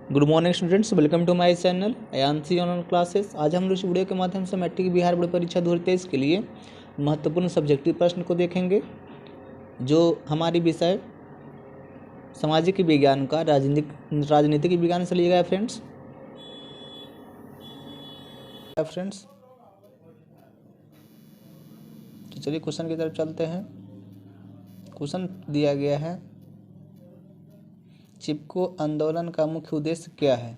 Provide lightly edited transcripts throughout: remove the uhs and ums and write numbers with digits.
Good morning students, welcome to my channel Aayanshi online classes. आज हम लोग इस वीडियो के माध्यम से मैट्रिक बिहार बोर्ड परीक्षा 2023 के लिए महत्वपूर्ण सब्जेक्टिव प्रश्न को देखेंगे, जो हमारी विषय सामाजिक विज्ञान का राजनीतिक विज्ञान से लिया गया फ्रेंड्स। तो चलिए क्वेश्चन की तरफ चलते हैं। क्वेश्चन दिया गया है, चिपको आंदोलन का मुख्य उद्देश्य क्या है।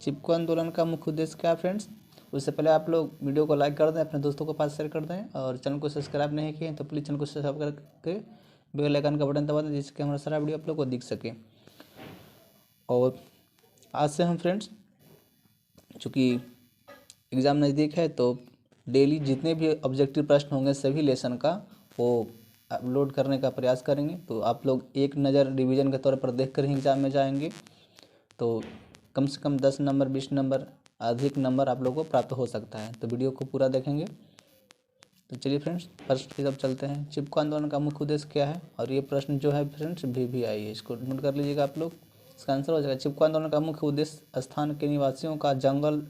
चिपको आंदोलन का मुख्य उद्देश्य क्या है फ्रेंड्स। उससे पहले आप लोग वीडियो को लाइक कर दें, अपने दोस्तों के पास शेयर कर दें, और चैनल को सब्सक्राइब नहीं किए तो प्लीज़ चैनल को सब्सक्राइब करके बेल आइकन का बटन दबा दें, जिससे हमारा सारा वीडियो आप लोग को दिख सके। और आज से हम फ्रेंड्स, चूँकि एग्ज़ाम नज़दीक है, तो डेली जितने भी ऑब्जेक्टिव प्रश्न होंगे सभी लेसन का वो अपलोड करने का प्रयास करेंगे। तो आप लोग एक नज़र रिवीजन के तौर पर देख कर ही एग्ज़ाम में जाएंगे, तो कम से कम 10 नंबर 20 नंबर अधिक नंबर आप लोगों को प्राप्त हो सकता है। तो वीडियो को पूरा देखेंगे। तो चलिए फ्रेंड्स, प्रश्न की तरफ चलते हैं। चिपको आंदोलन का मुख्य उद्देश्य क्या है। और ये प्रश्न जो है फ्रेंड्स VVI है, इसको नोट कर लीजिएगा आप लोग। इसका आंसर हो जाएगा, चिपको आंदोलन का मुख्य उद्देश्य स्थान के निवासियों का जंगल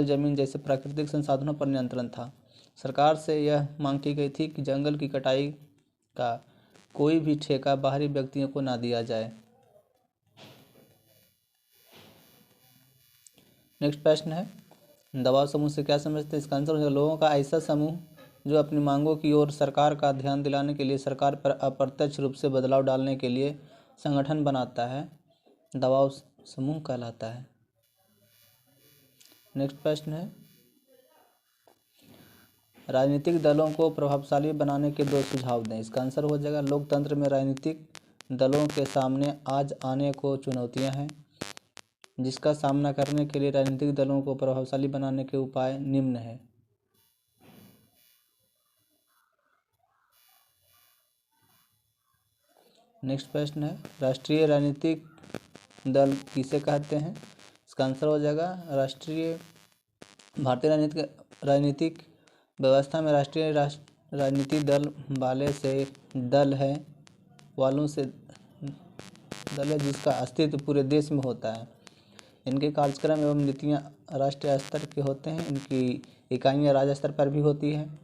जमीन जैसे प्राकृतिक संसाधनों पर नियंत्रण था। सरकार से यह मांग की गई थी कि जंगल की कटाई का कोई भी ठेका बाहरी व्यक्तियों को ना दिया जाए। नेक्स्ट प्रश्न है, दबाव समूह से क्या समझते हैं। इसका आंसर हो जाएगा, लोगों का ऐसा समूह जो अपनी मांगों की ओर सरकार का ध्यान दिलाने के लिए सरकार पर अप्रत्यक्ष रूप से बदलाव डालने के लिए संगठन बनाता है, दबाव समूह कहलाता है। नेक्स्ट प्रश्न है, राजनीतिक दलों को प्रभावशाली बनाने के 2 सुझाव दें। इसका आंसर हो जाएगा, लोकतंत्र में राजनीतिक दलों के सामने आज आने को चुनौतियां हैं, जिसका सामना करने के लिए राजनीतिक दलों को प्रभावशाली बनाने के उपाय निम्न है। नेक्स्ट प्रश्न है, राष्ट्रीय राजनीतिक दल किसे कहते हैं। इसका आंसर हो जाएगा, भारतीय राजनीतिक व्यवस्था में राष्ट्रीय राजनीतिक दल वालों से दल है जिसका अस्तित्व पूरे देश में होता है। इनके कार्यक्रम एवं नीतियाँ राष्ट्रीय स्तर के होते हैं, इनकी इकाइयाँ राज्य स्तर पर भी होती हैं।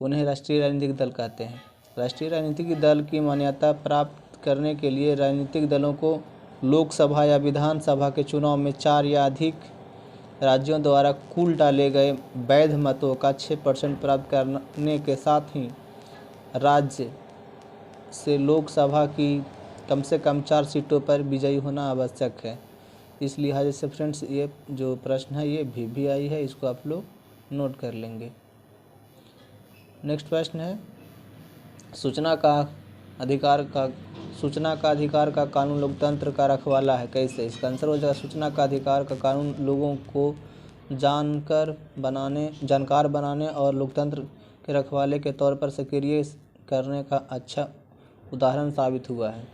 उन्हें राष्ट्रीय राजनीतिक दल कहते हैं। राष्ट्रीय राजनीतिक दल की मान्यता प्राप्त करने के लिए राजनीतिक दलों को लोकसभा या विधानसभा के चुनाव में 4 या अधिक राज्यों द्वारा कुल डाले गए वैध मतों का 6% प्राप्त करने के साथ ही राज्य से लोकसभा की कम से कम 4 सीटों पर विजयी होना आवश्यक है। इस लिहाज से फ्रेंड्स, ये जो प्रश्न है ये VVI है, इसको आप लोग नोट कर लेंगे। नेक्स्ट प्रश्न है, सूचना का अधिकार का कानून लोकतंत्र का रखवाला है, कैसे। इसका आंसर हो जाएगा, सूचना का अधिकार का कानून लोगों को जानकार बनाने और लोकतंत्र के रखवाले के तौर पर सक्रिय करने का अच्छा उदाहरण साबित हुआ है।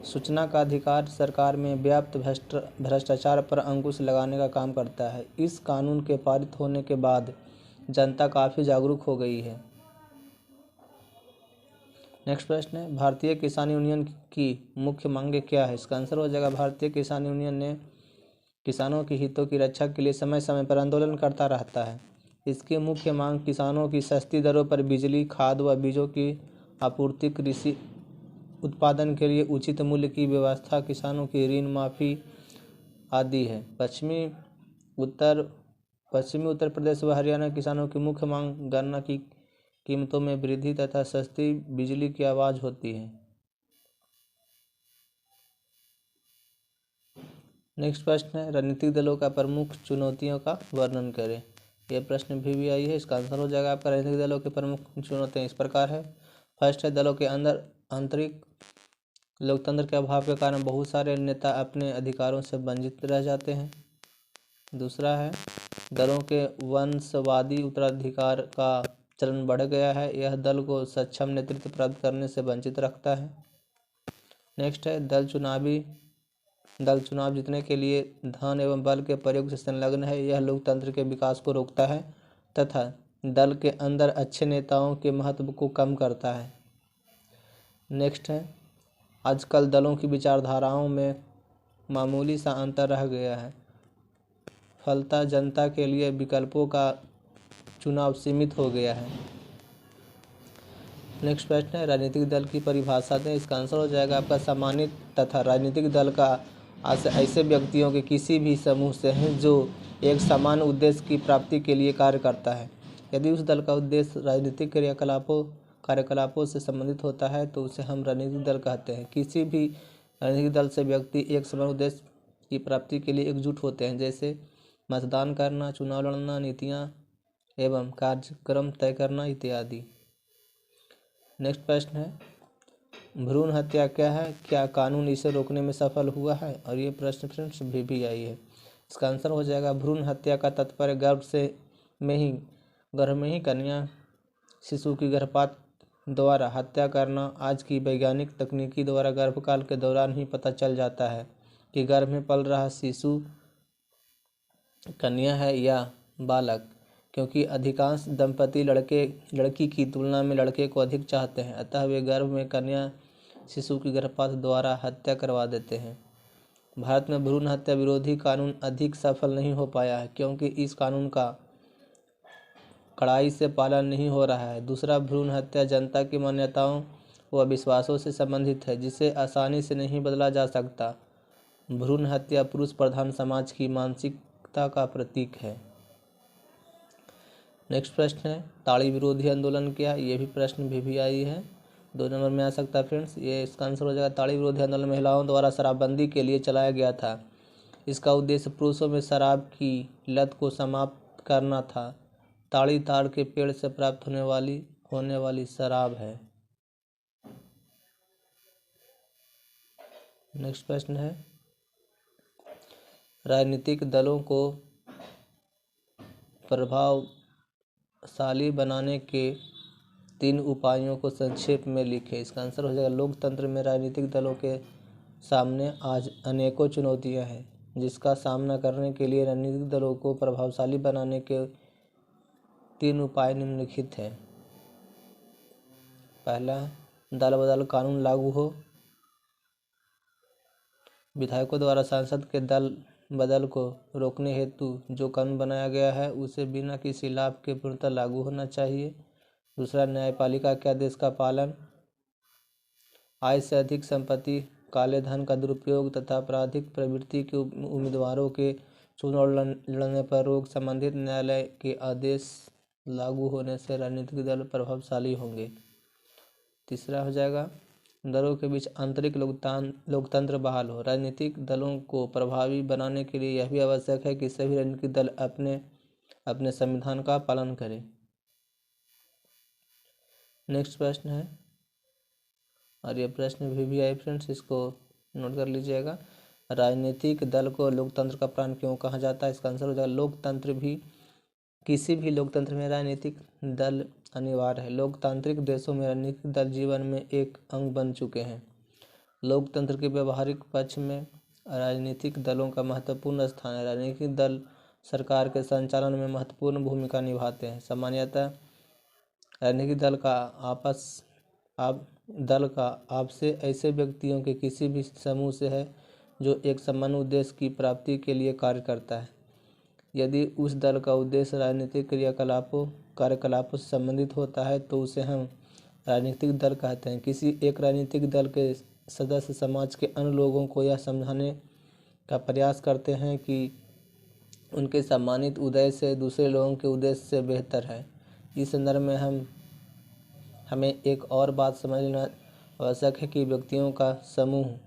सूचना का अधिकार सरकार में व्याप्त भ्रष्टाचार पर अंकुश लगाने का काम करता है। इस कानून के पारित होने के बाद जनता काफ़ी जागरूक हो गई है। नेक्स्ट प्रश्न है, भारतीय किसान यूनियन की मुख्य मांगें क्या है। इसका आंसर हो जाएगा, भारतीय किसान यूनियन ने किसानों के हितों की रक्षा के लिए समय समय पर आंदोलन करता रहता है। इसकी मुख्य मांग किसानों की सस्ती दरों पर बिजली, खाद व बीजों की आपूर्ति, कृषि उत्पादन के लिए उचित मूल्य की व्यवस्था, किसानों की ऋण माफ़ी आदि है। पश्चिमी उत्तर प्रदेश व हरियाणा किसानों की मुख्य मांग गन्ना की कीमतों में वृद्धि तथा सस्ती बिजली की आवाज़ होती है। नेक्स्ट प्रश्न है, राजनीतिक दलों का प्रमुख चुनौतियों का वर्णन करें। यह प्रश्न VVI है, इसका आंसर हो जाएगा आपका, राजनीतिक दलों की प्रमुख चुनौतियाँ इस प्रकार है। फर्स्ट है, दलों के अंदर आंतरिक लोकतंत्र के अभाव के कारण बहुत सारे नेता अपने अधिकारों से वंचित रह जाते हैं। दूसरा है, दलों के वंशवादी उत्तराधिकार का चलन बढ़ गया है, यह दल को सक्षम नेतृत्व प्राप्त करने से वंचित रखता है। नेक्स्ट है, दल चुनाव जीतने के लिए धन एवं बल के प्रयोग से संलग्न है, यह लोकतंत्र के विकास को रोकता है तथा दल के अंदर अच्छे नेताओं के महत्व को कम करता है। नेक्स्ट है, आजकल दलों की विचारधाराओं में मामूली सा अंतर रह गया है। फलतः जनता के लिए विकल्पों का चुनाव सीमित हो गया है। नेक्स्ट प्रश्न है, राजनीतिक दल की परिभाषा दें। इसका आंसर हो जाएगा आपका सम्मानित तथा राजनीतिक दल का ऐसे व्यक्तियों के किसी भी समूह से है जो एक समान उद्देश्य की प्राप्ति के लिए कार्य करता है। यदि उस दल का उद्देश्य राजनीतिक कार्यकलापों से संबंधित होता है तो उसे हम राजनीतिक दल कहते हैं। किसी भी राजनीतिक दल से व्यक्ति एक समान उद्देश्य की प्राप्ति के लिए एकजुट होते हैं, जैसे मतदान करना, चुनाव लड़ना, नीतियाँ एवं कार्यक्रम तय करना इत्यादि। नेक्स्ट प्रश्न है, भ्रूण हत्या क्या है? क्या कानून इसे रोकने में सफल हुआ है? और ये प्रश्न फ्रेंड्स भी आई है। इसका आंसर हो जाएगा भ्रूण हत्या का तात्पर्य गर्भ में ही कन्या शिशु की गर्भपात द्वारा हत्या करना। आज की वैज्ञानिक तकनीकी द्वारा गर्भकाल के दौरान ही पता चल जाता है कि गर्भ में पल रहा शिशु कन्या है या बालक, क्योंकि अधिकांश दंपति लड़की की तुलना में लड़के को अधिक चाहते हैं, अतः वे गर्भ में कन्या शिशु की गर्भपात द्वारा हत्या करवा देते हैं। भारत में भ्रूण हत्या विरोधी कानून अधिक सफल नहीं हो पाया है, क्योंकि इस कानून का कड़ाई से पालन नहीं हो रहा है। दूसरा, भ्रूण हत्या जनता की मान्यताओं व विश्वासों से संबंधित है, जिसे आसानी से नहीं बदला जा सकता। भ्रूण हत्या पुरुष प्रधान समाज की मानसिकता का प्रतीक है। नेक्स्ट प्रश्न है, ताड़ी विरोधी आंदोलन क्या? ये भी प्रश्न भी आई है, 2 नंबर में आ सकता है फ्रेंड्स। ये इसका आंसर हो जाएगा ताड़ी विरोधी आंदोलन महिलाओं द्वारा शराबबंदी के लिए चलाया गया था। इसका उद्देश्य पुरुषों में शराब की लत को समाप्त करना था। ताड़ी ताड़ के पेड़ से प्राप्त होने वाली शराब है। नेक्स्ट प्रश्न है, राजनीतिक दलों को प्रभावशाली बनाने के 3 उपायों को संक्षेप में लिखें। इसका आंसर हो जाएगा लोकतंत्र में राजनीतिक दलों के सामने आज अनेकों चुनौतियां हैं, जिसका सामना करने के लिए राजनीतिक दलों को प्रभावशाली बनाने के 3 उपाय निम्नलिखित हैं। पहला, दल बदल कानून लागू हो। विधायकों द्वारा सांसद के दल बदल को रोकने हेतु जो कानून बनाया गया है उसे बिना किसी लाभ के पूर्णतः लागू होना चाहिए। दूसरा, न्यायपालिका के आदेश का पालन। आय से अधिक संपत्ति, काले धन का दुरुपयोग तथा आपराधिक प्रवृत्ति के उम्मीदवारों के चुनाव लड़ने पर रोक संबंधित न्यायालय के आदेश लागू होने से राजनीतिक दल प्रभावशाली होंगे। तीसरा हो जाएगा, दलों के बीच आंतरिक लोकतंत्र बहाल हो। राजनीतिक दलों को प्रभावी बनाने के लिए यह भी आवश्यक है कि सभी राजनीतिक दल अपने संविधान का पालन करें। नेक्स्ट प्रश्न है, और ये प्रश्न भी आए फ्रेंड्स, इसको नोट कर लीजिएगा। राजनीतिक दल को लोकतंत्र का प्राण क्यों कहा जाता है? इसका आंसर हो जाएगा किसी भी लोकतंत्र में राजनीतिक दल अनिवार्य है। लोकतांत्रिक देशों में राजनीतिक दल जीवन में एक अंग बन चुके हैं। लोकतंत्र के व्यवहारिक पक्ष में राजनीतिक दलों का महत्वपूर्ण स्थान है। राजनीतिक दल सरकार के संचालन में महत्वपूर्ण भूमिका निभाते हैं। सामान्यतः राजनीतिक दल का आपसे ऐसे व्यक्तियों के किसी भी समूह से है जो एक समान उद्देश्य की प्राप्ति के लिए कार्य करता है। यदि उस दल का उद्देश्य राजनीतिक कार्यकलापों से संबंधित होता है तो उसे हम राजनीतिक दल कहते हैं। किसी एक राजनीतिक दल के सदस्य समाज के अन्य लोगों को यह समझाने का प्रयास करते हैं कि उनके सम्मानित उद्देश्य दूसरे लोगों के उद्देश्य से बेहतर है। इस संदर्भ में हमें एक और बात समझना आवश्यक है कि व्यक्तियों का समूह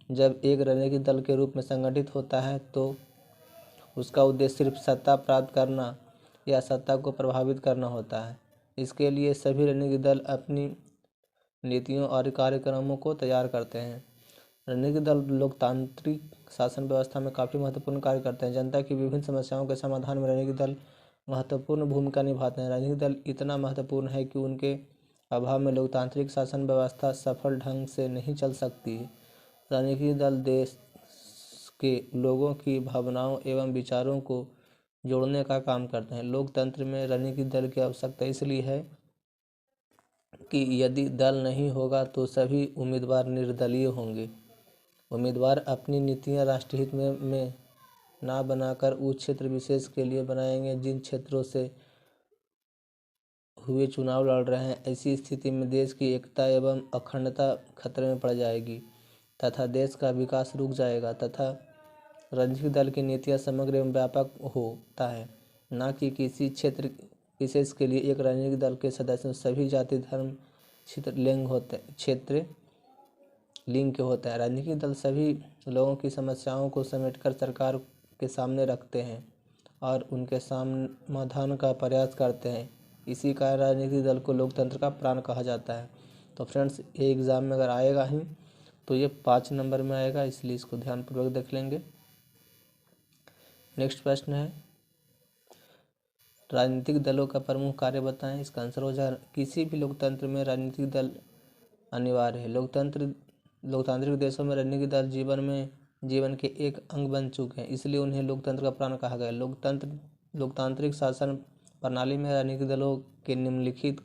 जब एक राजनीतिक दल के रूप में संगठित होता है तो उसका उद्देश्य सिर्फ सत्ता प्राप्त करना या सत्ता को प्रभावित करना होता है। इसके लिए सभी राजनीतिक दल अपनी नीतियों और कार्यक्रमों को तैयार करते हैं। राजनीतिक दल लोकतांत्रिक शासन व्यवस्था में काफ़ी महत्वपूर्ण कार्य करते हैं। जनता की विभिन्न समस्याओं के समाधान में राजनीतिक दल महत्वपूर्ण भूमिका निभाते हैं। राजनीतिक दल इतना महत्वपूर्ण है कि उनके अभाव में लोकतांत्रिक शासन व्यवस्था सफल ढंग से नहीं चल सकती। राजनीतिक दल देश के लोगों की भावनाओं एवं विचारों को जोड़ने का काम करते हैं। लोकतंत्र में राजनीतिक दल की आवश्यकता इसलिए है कि यदि दल नहीं होगा तो सभी उम्मीदवार निर्दलीय होंगे। उम्मीदवार अपनी नीतियां राष्ट्रीय हित में ना बनाकर उस क्षेत्र विशेष के लिए बनाएंगे जिन क्षेत्रों से हुए चुनाव लड़ रहे हैं। ऐसी स्थिति में देश की एकता एवं अखंडता खतरे में पड़ जाएगी तथा देश का विकास रुक जाएगा तथा राजनीतिक दल की नीतियां समग्र एवं व्यापक होता है, न कि किसी क्षेत्र विशेष के लिए। एक राजनीतिक दल के सदस्य सभी जाति धर्म क्षेत्र लिंग के होते हैं। राजनीतिक दल सभी लोगों की समस्याओं को समेटकर सरकार के सामने रखते हैं और उनके समाधान का प्रयास करते हैं। इसी कारण राजनीतिक दल को लोकतंत्र का प्राण कहा जाता है। तो फ्रेंड्स, ये एग्ज़ाम में अगर आएगा ही तो ये 5 नंबर में आएगा, इसलिए इसको ध्यानपूर्वक देख लेंगे। नेक्स्ट प्रश्न है, राजनीतिक दलों का प्रमुख कार्य बताएं। इसका आंसर हो जाए, किसी भी लोकतंत्र में राजनीतिक दल अनिवार्य है। लोकतांत्रिक देशों में राजनीतिक दल जीवन के एक अंग बन चुके हैं, इसलिए उन्हें लोकतंत्र का प्राण कहा गया। लोकतांत्रिक शासन प्रणाली में राजनीतिक दलों के निम्नलिखित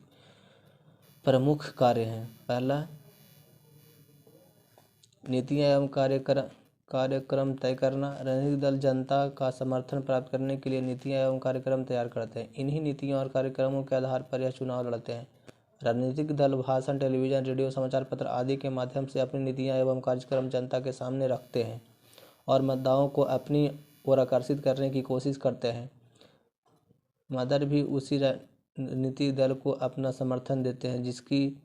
प्रमुख कार्य हैं। पहला, नीतियाँ एवं कार्यक्रम तय करना। राजनीतिक दल जनता का समर्थन प्राप्त करने के लिए नीतियाँ एवं कार्यक्रम तैयार करते हैं। इन्हीं नीतियों और कार्यक्रमों के आधार पर यह चुनाव लड़ते हैं। राजनीतिक दल भाषण, टेलीविजन, रेडियो, समाचार पत्र आदि के माध्यम से अपनी नीतियाँ एवं कार्यक्रम जनता के सामने रखते हैं और मतदाताओं को अपनी ओर आकर्षित करने की कोशिश करते हैं। मदर भी उसी राजनीतिक दल को अपना समर्थन देते हैं जिसकी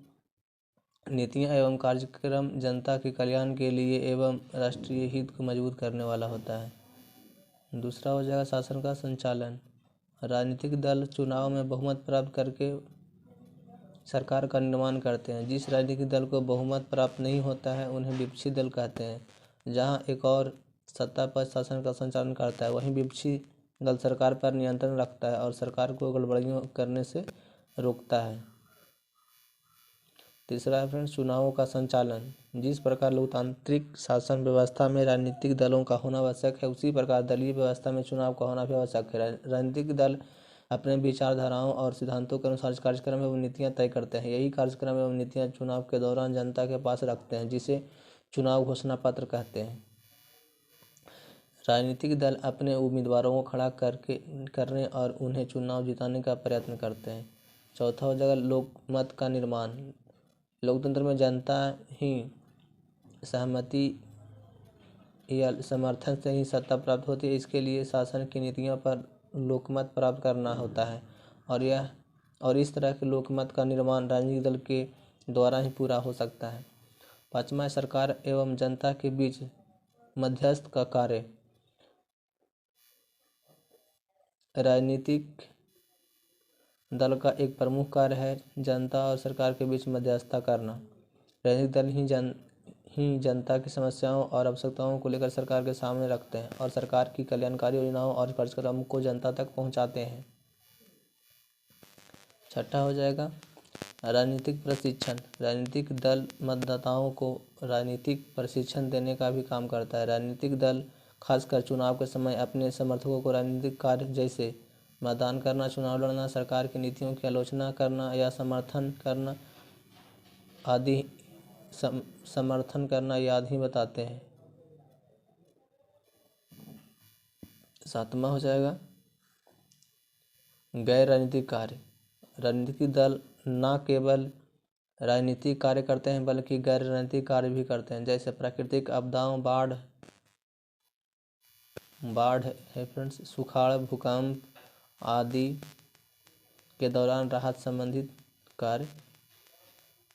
नीतियाँ एवं कार्यक्रम जनता के कल्याण के लिए एवं राष्ट्रीय हित को मजबूत करने वाला होता है। दूसरा हो जाएगा शासन का संचालन। राजनीतिक दल चुनाव में बहुमत प्राप्त करके सरकार का निर्माण करते हैं। जिस राजनीतिक दल को बहुमत प्राप्त नहीं होता है उन्हें विपक्षी दल कहते हैं। जहां एक और सत्ता पर शासन का संचालन करता है, वहीं विपक्षी दल सरकार पर नियंत्रण रखता है और सरकार को गड़बड़ियों करने से रोकता है। तीसरा है फ्रेंड्स, चुनावों का संचालन। जिस प्रकार लोकतांत्रिक शासन व्यवस्था में राजनीतिक दलों का होना आवश्यक है, उसी प्रकार दलीय व्यवस्था में चुनाव का होना भी आवश्यक है। राजनीतिक दल अपने विचारधाराओं और सिद्धांतों के अनुसार कार्यक्रम एवं नीतियां तय करते हैं। यही कार्यक्रम एवं नीतियां चुनाव के दौरान जनता के पास रखते हैं, जिसे चुनाव घोषणा पत्र कहते हैं। राजनीतिक दल अपने उम्मीदवारों को खड़ा करने और उन्हें चुनाव जिताने का प्रयत्न करते हैं। चौथा हो जाएगा लोकमत का निर्माण। लोकतंत्र में जनता ही सहमति या समर्थन से ही सत्ता प्राप्त होती है। इसके लिए शासन की नीतियों पर लोकमत प्राप्त करना होता है और इस तरह के लोकमत का निर्माण राजनीतिक दल के द्वारा ही पूरा हो सकता है। पाँचवा, सरकार एवं जनता के बीच मध्यस्थ का कार्य। राजनीतिक दल का एक प्रमुख कार्य है जनता और सरकार के बीच मध्यस्थता करना। राजनीतिक दल ही जनता की समस्याओं और आवश्यकताओं को लेकर सरकार के सामने रखते हैं और सरकार की कल्याणकारी योजनाओं और कार्यक्रमों को जनता तक पहुंचाते हैं। छठा हो जाएगा राजनीतिक प्रशिक्षण। राजनीतिक दल मतदाताओं को राजनीतिक प्रशिक्षण देने का भी काम करता है। राजनीतिक दल खासकर चुनाव के समय अपने समर्थकों को राजनीतिक कार्य जैसे मतदान करना, चुनाव लड़ना, सरकार की नीतियों की आलोचना करना या समर्थन करना आदि बताते हैं। सातवां हो जाएगा गैर राजनीतिक कार्य। राजनीतिक दल न केवल राजनीतिक कार्य करते हैं बल्कि गैर राजनीतिक कार्य भी करते हैं, जैसे प्राकृतिक आपदाओं, बाढ़ है फ्रेंड्स, सुखाड़, भूकंप आदि के दौरान राहत संबंधित कार्य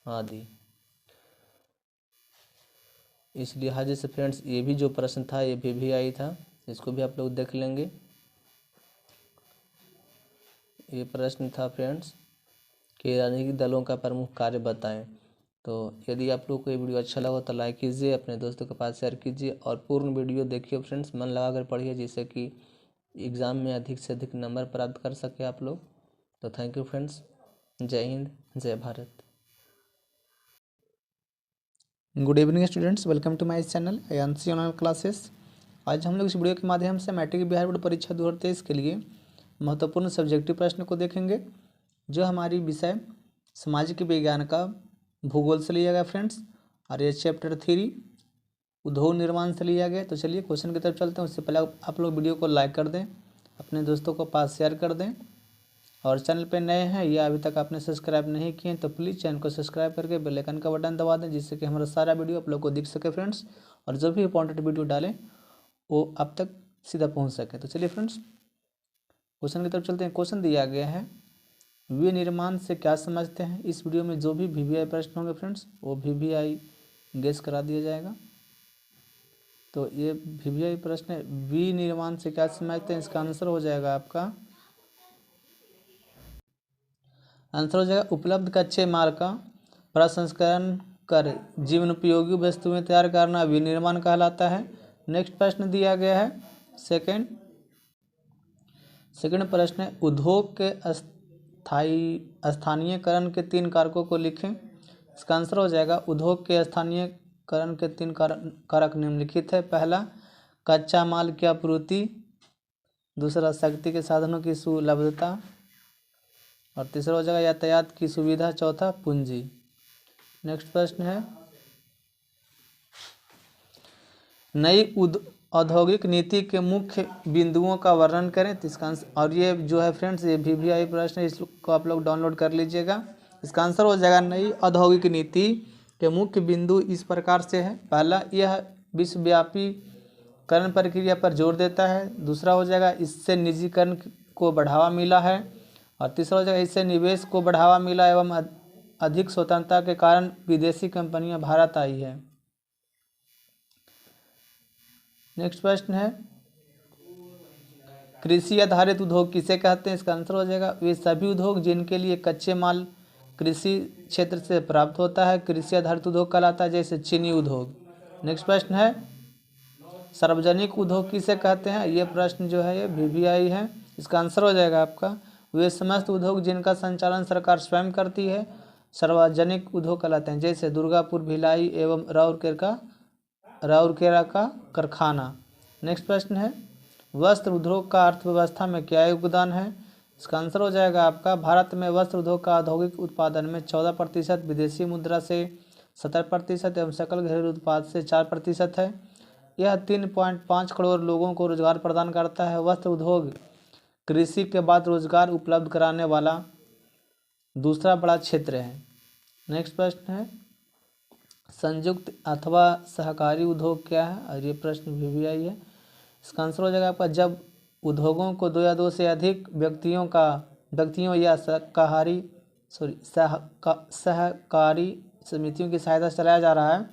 आदि। इस लिहाजे से फ्रेंड्स ये भी जो प्रश्न था ये भी आई था, इसको भी आप लोग देख लेंगे। ये प्रश्न था फ्रेंड्स कि राजनीतिक दलों का प्रमुख कार्य बताएं। तो यदि आप लोग को ये वीडियो अच्छा लगा तो लाइक कीजिए, अपने दोस्तों के पास शेयर कीजिए और पूर्ण वीडियो देखिए फ्रेंड्स, मन लगा कर पढ़िए जिससे कि एग्ज़ाम में अधिक से अधिक नंबर प्राप्त कर सके आप लोग। तो थैंक यू फ्रेंड्स, जय हिंद, जय Bharat. Good evening students, welcome to my channel Aayanshi online classes. आज हम लोग इस वीडियो के माध्यम से मैट्रिक बिहार बोर्ड परीक्षा 2023 के लिए महत्वपूर्ण सब्जेक्टिव प्रश्न को देखेंगे, जो हमारी विषय सामाजिक विज्ञान का भूगोल से लिया गया फ्रेंड्स। और ये चैप्टर 3 उद्योग निर्माण से लिया गया। तो चलिए क्वेश्चन की तरफ चलते हैं। उससे पहले आप लोग वीडियो को लाइक कर दें, अपने दोस्तों को पास शेयर कर दें, और चैनल पे नए हैं या अभी तक आपने सब्सक्राइब नहीं किए तो प्लीज़ चैनल को सब्सक्राइब करके बेल आइकन का बटन दबा दें, जिससे कि हमारा सारा वीडियो आप लोग को दिख सके फ्रेंड्स, और जो भी इंपॉर्टेंट वीडियो डालें वो आप तक सीधा पहुंच सके। तो चलिए फ्रेंड्स क्वेश्चन की तरफ चलते हैं। क्वेश्चन दिया गया है, विनिर्माण से क्या समझते हैं। इस वीडियो में जो भी वीवीआई प्रश्न होंगे फ्रेंड्स वो वीवीआई गेस करा दिया जाएगा। तो ये वीवीआई प्रश्न है, विनिर्माण से क्या समझते हैं। इसका आंसर हो जाएगा आपका, आंसर हो जाएगा उपलब्ध कच्चे माल का प्रसंस्करण कर जीवनोपयोगी वस्तुएं तैयार करना विनिर्माण कहलाता है। नेक्स्ट प्रश्न दिया गया है सेकंड प्रश्न है, उद्योग के स्थानीयकरण के 3 कारकों को लिखें। इसका आंसर हो जाएगा, उद्योग के स्थानीयकरण के 3 कारक निम्नलिखित है। पहला, कच्चा माल की आपूर्ति, दूसरा शक्ति के साधनों की सुलभता, और तीसरा हो जाएगा यातायात की सुविधा, चौथा पूंजी। नेक्स्ट प्रश्न है, नई औद्योगिक नीति के मुख्य बिंदुओं का वर्णन करें। तो इसका आंसर, और ये जो है फ्रेंड्स ये वीवीआई प्रश्न है, इसको आप लोग डाउनलोड कर लीजिएगा। इसका आंसर हो जाएगा, नई औद्योगिक नीति के मुख्य बिंदु इस प्रकार से है। पहला, यह विश्वव्यापीकरण प्रक्रिया पर जोर देता है। दूसरा हो जाएगा, इससे निजीकरण को बढ़ावा मिला है। और तीसरा हो जाएगा, इससे निवेश को बढ़ावा मिला एवं अधिक स्वतंत्रता के कारण विदेशी कंपनियां भारत आई है। नेक्स्ट प्रश्न है, कृषि आधारित उद्योग किसे कहते हैं। इसका आंसर हो जाएगा, वे सभी उद्योग जिनके लिए कच्चे माल कृषि क्षेत्र से प्राप्त होता है कृषि आधारित उद्योग कहलाता है, जैसे चीनी उद्योग। नेक्स्ट प्रश्न है, सार्वजनिक उद्योग किसे कहते हैं। ये प्रश्न जो है ये वीवीआई है। इसका आंसर हो जाएगा आपका, वे समस्त उद्योग जिनका संचालन सरकार स्वयं करती है सार्वजनिक उद्योग कहलाते हैं, जैसे दुर्गापुर, भिलाई एवं राउरकेला का कारखाना। नेक्स्ट प्रश्न है, वस्त्र उद्योग का अर्थव्यवस्था में क्या योगदान है। इसका आंसर हो जाएगा आपका, भारत में वस्त्र उद्योग का औद्योगिक उत्पादन में 14%, विदेशी मुद्रा से 70% एवं सकल घरेलू उत्पाद से 4% है। यह 3.5 करोड़ लोगों को रोजगार प्रदान करता है। वस्त्र उद्योग कृषि के बाद रोजगार उपलब्ध कराने वाला दूसरा बड़ा क्षेत्र है। नेक्स्ट प्रश्न है, संयुक्त अथवा सहकारी उद्योग क्या है, और ये प्रश्न वीवीआई है। इसका आंसर हो जाएगा आपका, जब उद्योगों को 2 या 2 से अधिक व्यक्तियों या सहकारी समितियों की सहायता से चलाया जा रहा है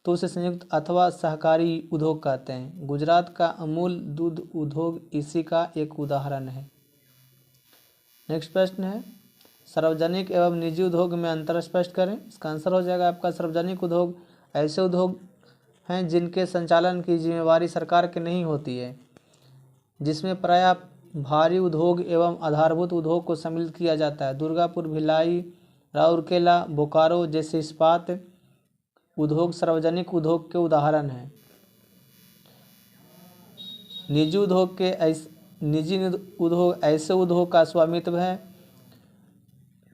तो उसे संयुक्त अथवा सहकारी उद्योग कहते हैं। गुजरात का अमूल दूध उद्योग इसी का एक उदाहरण है। नेक्स्ट प्रश्न है, सार्वजनिक एवं निजी उद्योग में अंतर स्पष्ट करें। इसका आंसर हो जाएगा आपका, सार्वजनिक उद्योग ऐसे उद्योग हैं जिनके संचालन की जिम्मेवारी सरकार की नहीं होती है, जिसमें प्रायः भारी उद्योग एवं आधारभूत उद्योग को सम्मिलित किया जाता है। दुर्गापुर, भिलाई, राउरकेला, बोकारो जैसे इस्पात उद्योग सार्वजनिक उद्योग के उदाहरण हैं। निजी उद्योग ऐसे उद्योग का स्वामित्व है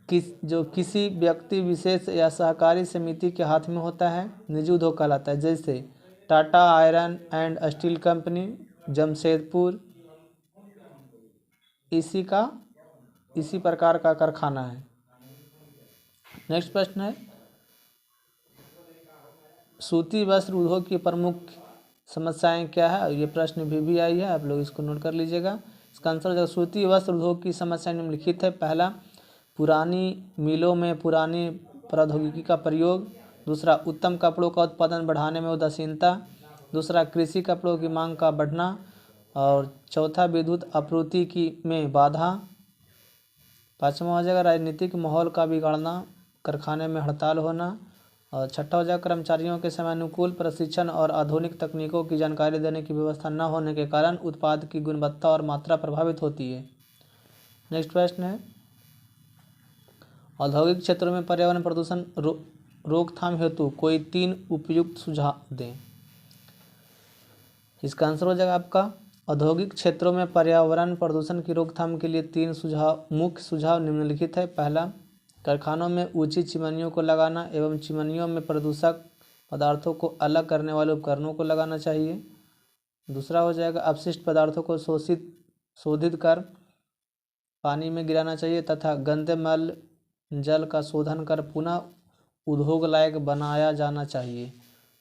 जो किसी व्यक्ति विशेष या सहकारी समिति के हाथ में होता है, निजी उद्योग कहलाता है, जैसे Tata iron and steel company, Jamshedpur इसी प्रकार का कारखाना है। नेक्स्ट प्रश्न है, सूती वस्त्र उद्योग की प्रमुख समस्याएं क्या है। ये प्रश्न वीवीआई है, आप लोग इसको नोट कर लीजिएगा। इसका आंसर हो जाएगा, सूती वस्त्र उद्योग की समस्याएं निम्नलिखित है। पहला, पुरानी मिलों में पुरानी प्रौद्योगिकी का प्रयोग। दूसरा, उत्तम कपड़ों का उत्पादन बढ़ाने में उदासीनता। दूसरा, कृषि कपड़ों की मांग का बढ़ना। और चौथा, विद्युत आपूर्ति में बाधा। पाँचवा हो जाएगा, राजनीतिक माहौल का बिगाड़ना, कारखाने में हड़ताल होना। और छठा हो जाएगा, कर्मचारियों के समयानुकूल प्रशिक्षण और आधुनिक तकनीकों की जानकारी देने की व्यवस्था न होने के कारण उत्पाद की गुणवत्ता और मात्रा प्रभावित होती है। नेक्स्ट प्रश्न है, औद्योगिक क्षेत्रों में पर्यावरण प्रदूषण रोकथाम हेतु कोई 3 उपयुक्त सुझाव दें। इसका आंसर हो जाएगा आपका, औद्योगिक क्षेत्रों में पर्यावरण प्रदूषण की रोकथाम के लिए 3 मुख्य सुझाव निम्नलिखित है। पहला, कारखानों में ऊंची चिमनियों को लगाना एवं चिमनियों में प्रदूषक पदार्थों को अलग करने वाले उपकरणों को लगाना चाहिए। दूसरा हो जाएगा अपशिष्ट पदार्थों को शोधित कर पानी में गिराना चाहिए तथा गंदे मल जल का शोधन कर पुनः उद्योग लायक बनाया जाना चाहिए।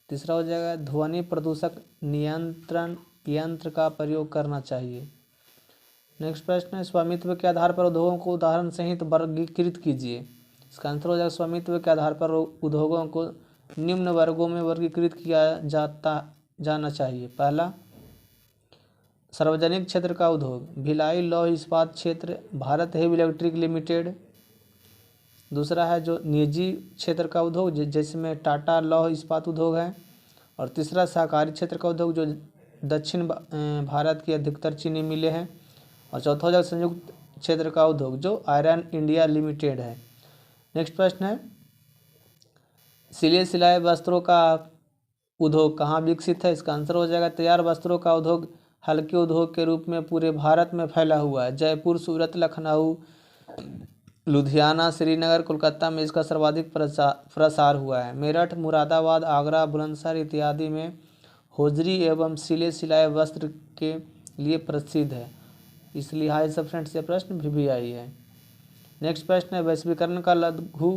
तीसरा हो जाएगा ध्वनि प्रदूषक नियंत्रण यंत्र का प्रयोग करना चाहिए। नेक्स्ट प्रश्न है स्वामित्व के आधार पर उद्योगों को उदाहरण सहित वर्गीकृत कीजिए। इसका आंसर हो जाएगा स्वामित्व के आधार पर उद्योगों को निम्न वर्गों में वर्गीकृत किया जाना चाहिए। पहला, सार्वजनिक क्षेत्र का उद्योग, भिलाई लौह इस्पात क्षेत्र, भारत हेवी इलेक्ट्रिक लिमिटेड। दूसरा है जो निजी क्षेत्र का उद्योग जिसमें टाटा लौह इस्पात उद्योग है। और तीसरा सहकारी क्षेत्र का उद्योग जो दक्षिण भारत की अधिकतर चीनी मिलें हैं। और चौथा हो जाएगा संयुक्त क्षेत्र का उद्योग जो आयरन इंडिया लिमिटेड है। नेक्स्ट प्रश्न है सिलाई वस्त्रों का उद्योग कहाँ विकसित है। इसका आंसर हो जाएगा तैयार वस्त्रों का उद्योग हल्के उद्योग के रूप में पूरे भारत में फैला हुआ है। जयपुर, सूरत, लखनऊ, लुधियाना, श्रीनगर, कोलकाता में इसका सर्वाधिक प्रसार हुआ है। मेरठ, मुरादाबाद, आगरा, बुलंदशहर इत्यादि में होजरी एवं सिलाई वस्त्र के लिए प्रसिद्ध है। इस लिहाज से फ्रेंड्स ये प्रश्न भी आई है। नेक्स्ट प्रश्न है वैश्वीकरण का लघु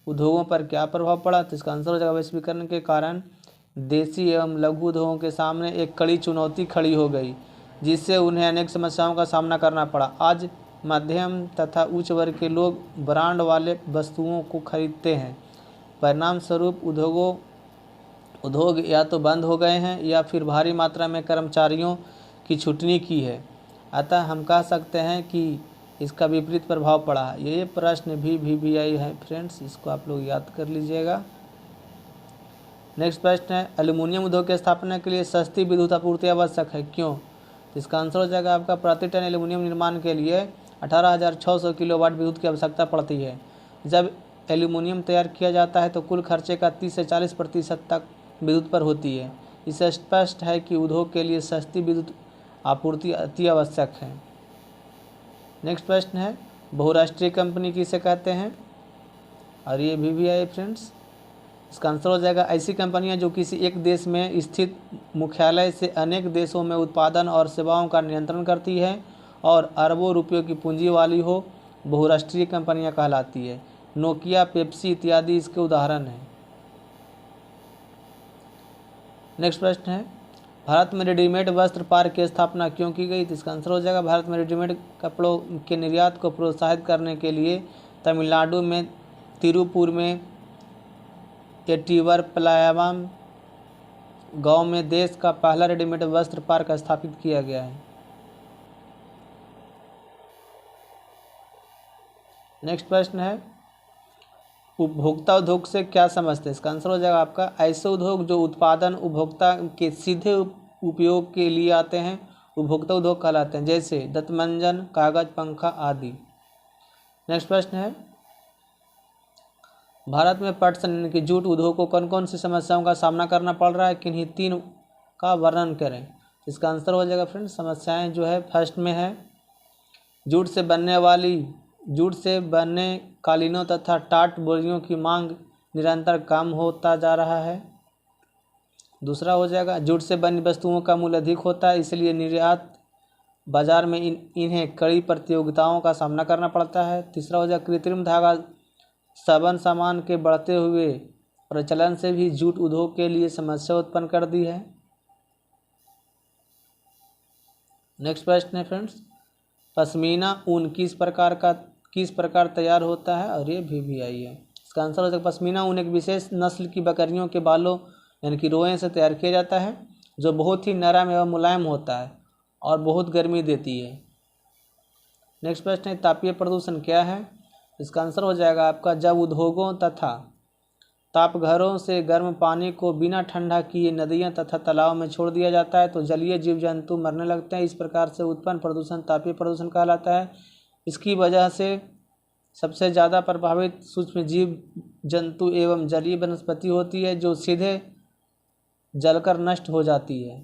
उद्योगों पर क्या प्रभाव पड़ा। तो इसका आंसर हो जाएगा वैश्वीकरण के कारण देशी एवं लघु उद्योगों के सामने एक कड़ी चुनौती खड़ी हो गई जिससे उन्हें अनेक समस्याओं का सामना करना पड़ा। आज मध्यम तथा उच्च वर्ग के लोग ब्रांड वाले वस्तुओं को खरीदते हैं। परिणाम स्वरूप उद्योग या तो बंद हो गए हैं या फिर भारी मात्रा में कर्मचारियों की छुटनी की है। अतः हम कह सकते हैं कि इसका विपरीत प्रभाव पड़ा है। ये प्रश्न भी आई है फ्रेंड्स, इसको आप लोग याद कर लीजिएगा। नेक्स्ट प्रश्न है एल्युमिनियम उद्योग की स्थापना के लिए सस्ती विद्युत आपूर्ति आवश्यक है, क्यों। तो इसका आंसर हो जाएगा आपका प्रति टन एल्युमिनियम निर्माण के लिए 18,600 किलोवाट विद्युत की आवश्यकता पड़ती है। जब एल्युमिनियम तैयार किया जाता है तो कुल खर्चे का 30 से 40% तक विद्युत पर होती है। इससे स्पष्ट है कि उद्योग के लिए सस्ती विद्युत आपूर्ति अति आवश्यक है। नेक्स्ट प्रश्न है बहुराष्ट्रीय कंपनी किसे कहते हैं, और ये भी आई फ्रेंड्स। इसका आंसर हो जाएगा ऐसी कंपनियां जो किसी एक देश में स्थित मुख्यालय से अनेक देशों में उत्पादन और सेवाओं का नियंत्रण करती है और अरबों रुपयों की पूंजी वाली हो, बहुराष्ट्रीय कंपनियां कहलाती है। नोकिया, पेप्सी इत्यादि इसके उदाहरण हैं। नेक्स्ट प्रश्न है भारत में रेडीमेड वस्त्र पार्क की स्थापना क्यों की गई। तो इसका आंसर हो जाएगा भारत में रेडीमेड कपड़ों के निर्यात को प्रोत्साहित करने के लिए तमिलनाडु में तिरुपुर में एट्टीवरपलायम गांव में देश का पहला रेडीमेड वस्त्र पार्क स्थापित किया गया है। नेक्स्ट प्रश्न है उपभोक्ता उद्योग से क्या समझते हैं। इसका आंसर हो जाएगा आपका ऐसे उद्योग जो उत्पादन उपभोक्ता के सीधे उपयोग के लिए आते हैं उपभोक्ता उद्योग कहलाते हैं, जैसे दंतमंजन, कागज, पंखा आदि। नेक्स्ट प्रश्न है भारत में पटसन यानी कि जूट उद्योग को कौन कौन सी समस्याओं का सामना करना पड़ रहा है, किन्हीं तीन का वर्णन करें। इसका आंसर हो जाएगा फ्रेंड्स समस्याएं जो है फर्स्ट में है जूट से बनने कालीनों तथा टाट बोरियों की मांग निरंतर कम होता जा रहा है। दूसरा हो जाएगा जूट से बनी वस्तुओं का मूल्य अधिक होता है, इसलिए निर्यात बाजार में इन्हें कड़ी प्रतियोगिताओं का सामना करना पड़ता है। तीसरा हो जाएगा कृत्रिम धागा सबन सामान के बढ़ते हुए प्रचलन से भी जूट उद्योग के लिए समस्या उत्पन्न कर दी है। नेक्स्ट प्रश्न है फ्रेंड्स पश्मीना ऊन किस प्रकार तैयार होता है, और ये भी आई है। इसका आंसर हो जाएगा पश्मीना ऊन एक विशेष नस्ल की बकरियों के बालों यानी कि रोएं से तैयार किया जाता है जो बहुत ही नरम एवं मुलायम होता है और बहुत गर्मी देती है। नेक्स्ट प्रश्न है तापीय प्रदूषण क्या है। इसका आंसर हो जाएगा आपका जब उद्योगों तथा तापघरों से गर्म पानी को बिना ठंडा किए नदियां तथा तालाब में छोड़ दिया जाता है तो जलीय जीव जंतु मरने लगते हैं। इस प्रकार से उत्पन्न प्रदूषण तापीय प्रदूषण कहलाता है। इसकी वजह से सबसे ज़्यादा प्रभावित सूक्ष्म जीव जंतु एवं जलीय वनस्पति होती है जो सीधे जलकर नष्ट हो जाती है।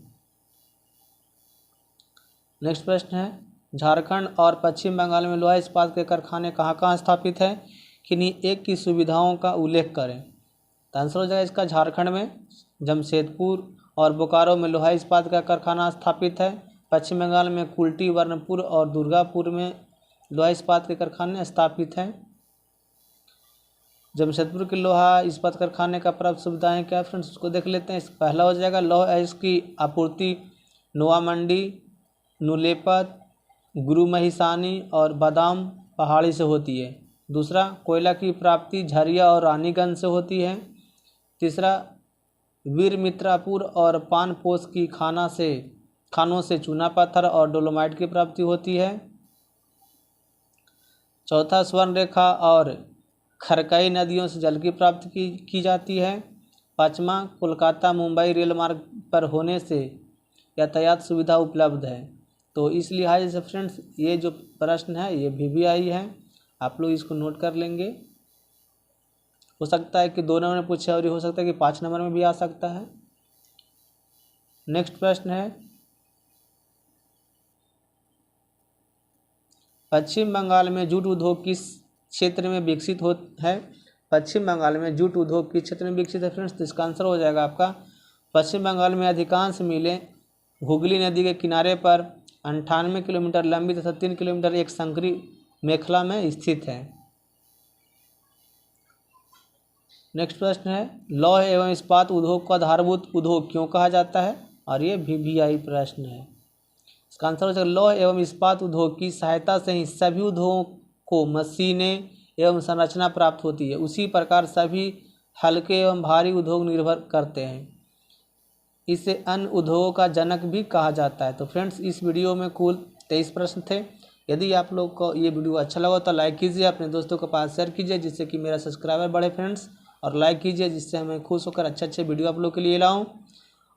नेक्स्ट प्रश्न है झारखंड और पश्चिम बंगाल में लोहा इस्पात के कारखाने कहाँ कहाँ स्थापित हैं, किन्हीं एक की सुविधाओं का उल्लेख करें। तो आंसर हो जाएगा इसका झारखंड में जमशेदपुर और बोकारो में लोहा इस्पात का कारखाना स्थापित है। पश्चिम बंगाल में कुल्टी, वर्णपुर और दुर्गापुर में लोहा इस्पात के कारखाने स्थापित हैं। जमशेदपुर के लोहा इस्पात कारखाने का प्राप्त सुविधाएं क्या फ्रेंड्स, उसको देख लेते हैं। पहला हो जाएगा लौह अयस्क की आपूर्ति नोआमंडी, नुलेपत, गुरु महिसानी और बादाम पहाड़ी से होती है। दूसरा, कोयला की प्राप्ति झरिया और रानीगंज से होती है। तीसरा, वीर मित्रापुर और पानपोस की खानों से चूना पत्थर और डोलोमाइट की प्राप्ति होती है। चौथा, स्वर्ण रेखा और खरकई नदियों से जल की प्राप्ति की जाती है। पाँचवा, कोलकाता मुंबई रेल मार्ग पर होने से यातायात सुविधा उपलब्ध है। तो इस लिहाज से फ्रेंड्स ये जो प्रश्न है ये VVI है, आप लोग इसको नोट कर लेंगे। हो सकता है कि 2 नंबर में पूछे और ये हो सकता है कि 5 नंबर में भी आ सकता है। नेक्स्ट प्रश्न है, पश्चिम बंगाल में जूट उद्योग किस क्षेत्र में विकसित है? पश्चिम बंगाल में जूट उद्योग किस क्षेत्र में विकसित है फ्रेंड्स, तो इसका आंसर हो जाएगा आपका पश्चिम बंगाल में अधिकांश मिलें हुगली नदी के किनारे पर 98 किलोमीटर लंबी तथा 3 किलोमीटर एक संकरी मेखला में स्थित है। नेक्स्ट प्रश्न है, लौह एवं इस्पात उद्योग को आधारभूत उद्योग क्यों कहा जाता है? और ये VVI प्रश्न है। इसका आंसर हो जाएगा लौह एवं इस्पात उद्योग की सहायता से ही सभी उद्योगों को मशीनें एवं संरचना प्राप्त होती है। उसी प्रकार सभी हल्के एवं भारी उद्योग निर्भर करते हैं। इसे अन्य उद्योगों का जनक भी कहा जाता है। तो फ्रेंड्स इस वीडियो में कुल 23 प्रश्न थे। यदि आप लोग को ये वीडियो अच्छा लगा तो लाइक कीजिए, अपने दोस्तों के पास शेयर कीजिए जिससे कि मेरा सब्सक्राइबर बढ़े फ्रेंड्स, और लाइक कीजिए जिससे मैं खुश होकर अच्छे वीडियो आप लोग के लिए लाऊं।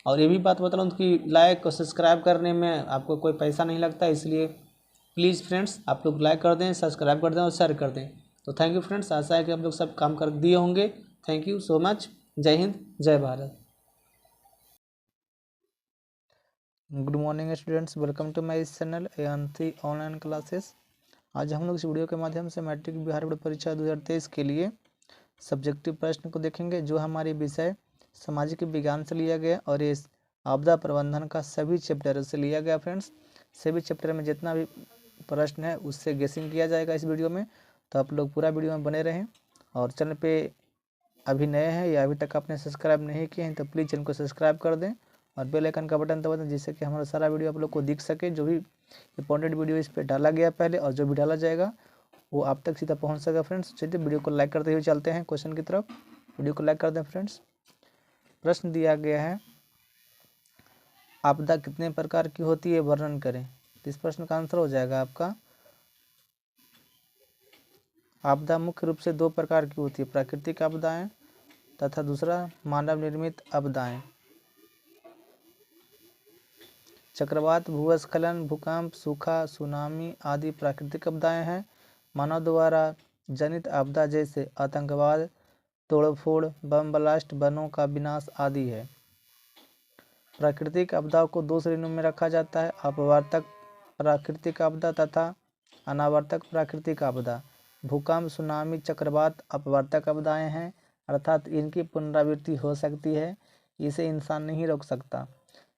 और ये भी बात बता रहा हूँ कि लाइक और सब्सक्राइब करने में आपको कोई पैसा नहीं लगता, इसलिए प्लीज़ फ्रेंड्स आप लोग लाइक कर दें, सब्सक्राइब कर दें और शेयर कर दें। तो थैंक यू फ्रेंड्स, आशा है कि आप लोग सब काम कर दिए होंगे। Thank you so much. जय हिंद, जय Bharat. Good morning students, welcome to my channel A13 online classes. आज हम लोग इस वीडियो के माध्यम से मैट्रिक बिहार बोर्ड परीक्षा 2023 के लिए सब्जेक्टिव प्रश्न को देखेंगे, जो हमारे विषय सामाजिक विज्ञान से लिया गया और ये आपदा प्रबंधन का सभी चैप्टर से लिया गया फ्रेंड्स। सभी चैप्टर में जितना भी प्रश्न है उससे गेसिंग किया जाएगा इस वीडियो में, तो आप लोग पूरा वीडियो में बने रहें। और चैनल पे अभी नए हैं या अभी तक आपने सब्सक्राइब नहीं किए हैं तो प्लीज़ चैनल को सब्सक्राइब कर दें और बेल आइकन का बटन दबा दें, जिससे कि हमारा सारा वीडियो आप लोग को दिख सके। जो भी इंपॉर्टेंट वीडियो इस पर डाला गया पहले और जो भी डाला जाएगा वो आप तक सीधा पहुंच सकेगा फ्रेंड्स। चलिए वीडियो को लाइक करते हुए चलते हैं क्वेश्चन की तरफ। वीडियो को लाइक कर दें फ्रेंड्स। प्रश्न दिया गया है, आपदा कितने प्रकार की होती है वर्णन करें। तो इस प्रश्न का आंसर हो जाएगा आपका, आपदा मुख्य रूप से 2 प्रकार की होती है, प्राकृतिक आपदाएं तथा दूसरा मानव निर्मित आपदाएं। चक्रवात, भूस्खलन, भूकंप, सूखा, सुनामी आदि प्राकृतिक आपदाएं हैं। मानव द्वारा जनित आपदा जैसे आतंकवाद, तोड़फोड़, बम ब्लास्ट, वनों का विनाश आदि है। प्राकृतिक आपदाओं को 2 श्रेणियों में रखा जाता है, अपवर्तक प्राकृतिक आपदा तथा अनावर्तक प्राकृतिक आपदा। भूकंप, सुनामी, चक्रवात अपवर्तक आपदाएं हैं, अर्थात इनकी पुनरावृत्ति हो सकती है, इसे इंसान नहीं रोक सकता,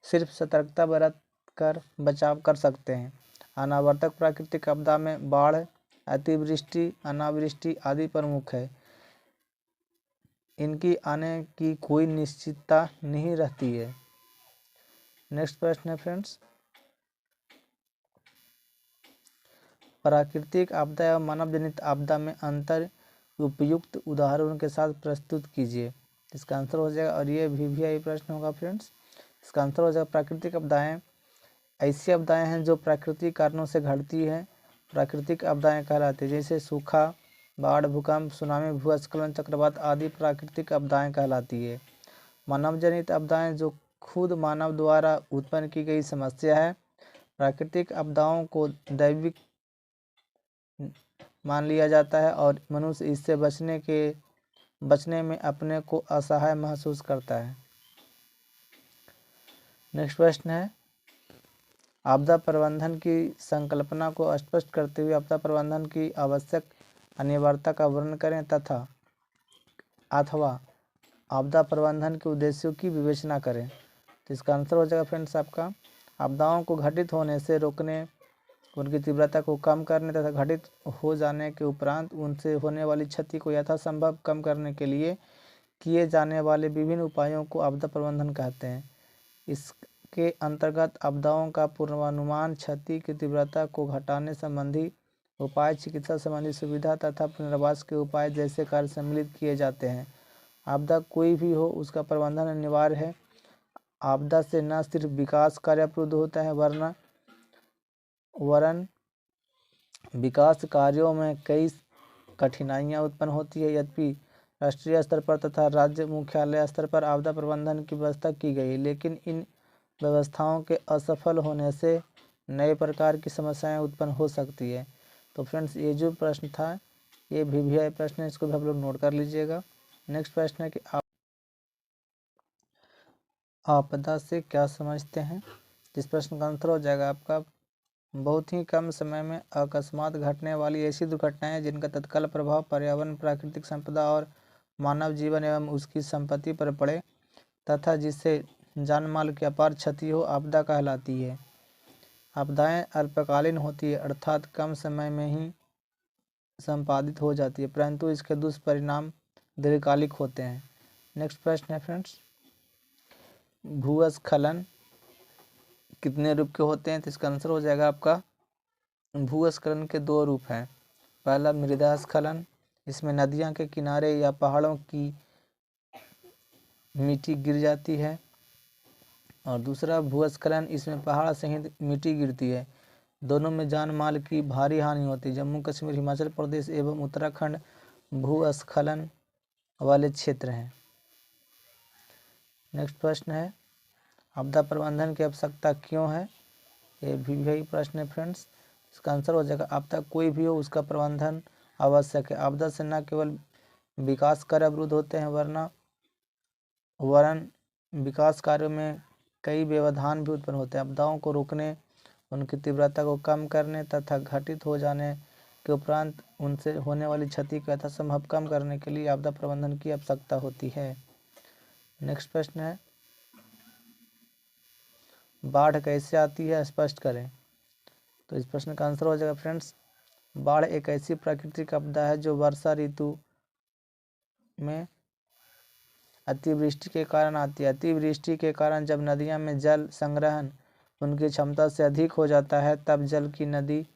सिर्फ सतर्कता बरत कर बचाव कर सकते हैं। अनावर्तक प्राकृतिक आपदा में बाढ़, अतिवृष्टि, अनावृष्टि आदि प्रमुख है। इनकी आने की कोई निश्चितता नहीं रहती है। नेक्स्ट प्रश्न है फ्रेंड्स, प्राकृतिक आपदा एवं मानव जनित आपदा में अंतर उपयुक्त उदाहरणों के साथ प्रस्तुत कीजिए। इसका आंसर हो जाएगा, और ये VVI प्रश्न होगा फ्रेंड्स। इसका आंसर हो जाएगा, प्राकृतिक आपदाएं ऐसी आपदाएं हैं जो प्राकृतिक कारणों से घटती हैं, प्राकृतिक आपदाएं कहलाती हैं। जैसे सूखा, बाढ़, भूकंप, सुनामी, भूस्खलन, चक्रवात आदि प्राकृतिक आपदाएं कहलाती है। मानव जनित आपदाएं जो खुद मानव द्वारा उत्पन्न की गई समस्या है। प्राकृतिक आपदाओं को दैविक मान लिया जाता है और मनुष्य इससे बचने में अपने को असहाय महसूस करता है। नेक्स्ट प्रश्न है, आपदा प्रबंधन की संकल्पना को स्पष्ट करते हुए आपदा प्रबंधन की आवश्यक अनिवार्यता का वर्णन करें अथवा आपदा प्रबंधन के उद्देश्यों की विवेचना करें। तो इसका आंसर हो जाएगा फ्रेंड्स आपका आपदाओं को घटित होने से रोकने, उनकी तीव्रता को कम करने तथा घटित हो जाने के उपरांत उनसे होने वाली क्षति को यथासंभव कम करने के लिए किए जाने वाले विभिन्न उपायों को आपदा प्रबंधन कहते हैं। इसके अंतर्गत आपदाओं का पूर्वानुमान, क्षति की तीव्रता को घटाने संबंधी उपाय, चिकित्सा संबंधी सुविधा तथा पुनर्वास के उपाय जैसे कार्य सम्मिलित किए जाते हैं। आपदा कोई भी हो उसका प्रबंधन अनिवार्य है। आपदा से न सिर्फ विकास कार्य अवरुद्ध होता है वरन विकास कार्यों में कई कठिनाइयां उत्पन्न होती है। यद्यपि राष्ट्रीय स्तर पर तथा राज्य मुख्यालय स्तर पर आपदा प्रबंधन की व्यवस्था की गई, लेकिन इन व्यवस्थाओं के असफल होने से नए प्रकार की समस्याएं उत्पन्न हो सकती है। तो फ्रेंड्स ये जो प्रश्न था ये VVI प्रश्न है, इसको भी आप लोग नोट कर लीजिएगा। नेक्स्ट प्रश्न है कि आपदा से क्या समझते हैं। इस प्रश्न का आंसर हो जाएगा आपका बहुत ही कम समय में अकस्मात घटने वाली ऐसी दुर्घटनाएं जिनका तत्काल प्रभाव पर्यावरण, प्राकृतिक संपदा और मानव जीवन एवं उसकी संपत्ति पर पड़े तथा जिससे जान माल की अपार क्षति हो, आपदा कहलाती है। आपदाएं अल्पकालीन होती है अर्थात कम समय में ही संपादित हो जाती है, परंतु इसके दुष्परिणाम दीर्घकालिक होते हैं। नेक्स्ट प्रश्न है फ्रेंड्स, भूस्खलन कितने रूप के होते हैं। तो इसका आंसर हो जाएगा आपका भूस्खलन के 2 रूप हैं। पहला मृदा स्खलन, इसमें नदियों के किनारे या पहाड़ों की मिट्टी गिर जाती है, और दूसरा भूस्खलन, इसमें पहाड़ सहित मिट्टी गिरती है। दोनों में जान माल की भारी हानि होती है। जम्मू कश्मीर, हिमाचल प्रदेश एवं उत्तराखंड भूस्खलन वाले क्षेत्र हैं। नेक्स्ट प्रश्न है, आपदा प्रबंधन की आवश्यकता क्यों है। ये भी प्रश्न है फ्रेंड्स। इसका आंसर हो जाएगा आपदा कोई भी हो उसका प्रबंधन आवश्यक है। आपदा से न केवल विकास कार्य अवरुद्ध होते हैं वरन विकास कार्यों में कई व्यवधान भी उत्पन्न होते हैं। आपदाओं को रोकने, उनकी तीव्रता को कम करने तथा घटित हो जाने के उपरांत उनसे होने वाली क्षति को यथासंभव कम करने के लिए आपदा प्रबंधन की आवश्यकता होती है। नेक्स्ट प्रश्न है, बाढ़ कैसे आती है स्पष्ट करें। तो इस प्रश्न का आंसर हो जाएगा फ्रेंड्स, बाढ़ एक ऐसी प्राकृतिक आपदा है जो वर्षा ऋतु में अतिवृष्टि के कारण आती है। अतिवृष्टि के कारण जब नदियों में जल संग्रहण उनकी क्षमता से अधिक हो जाता है तब जल की नदी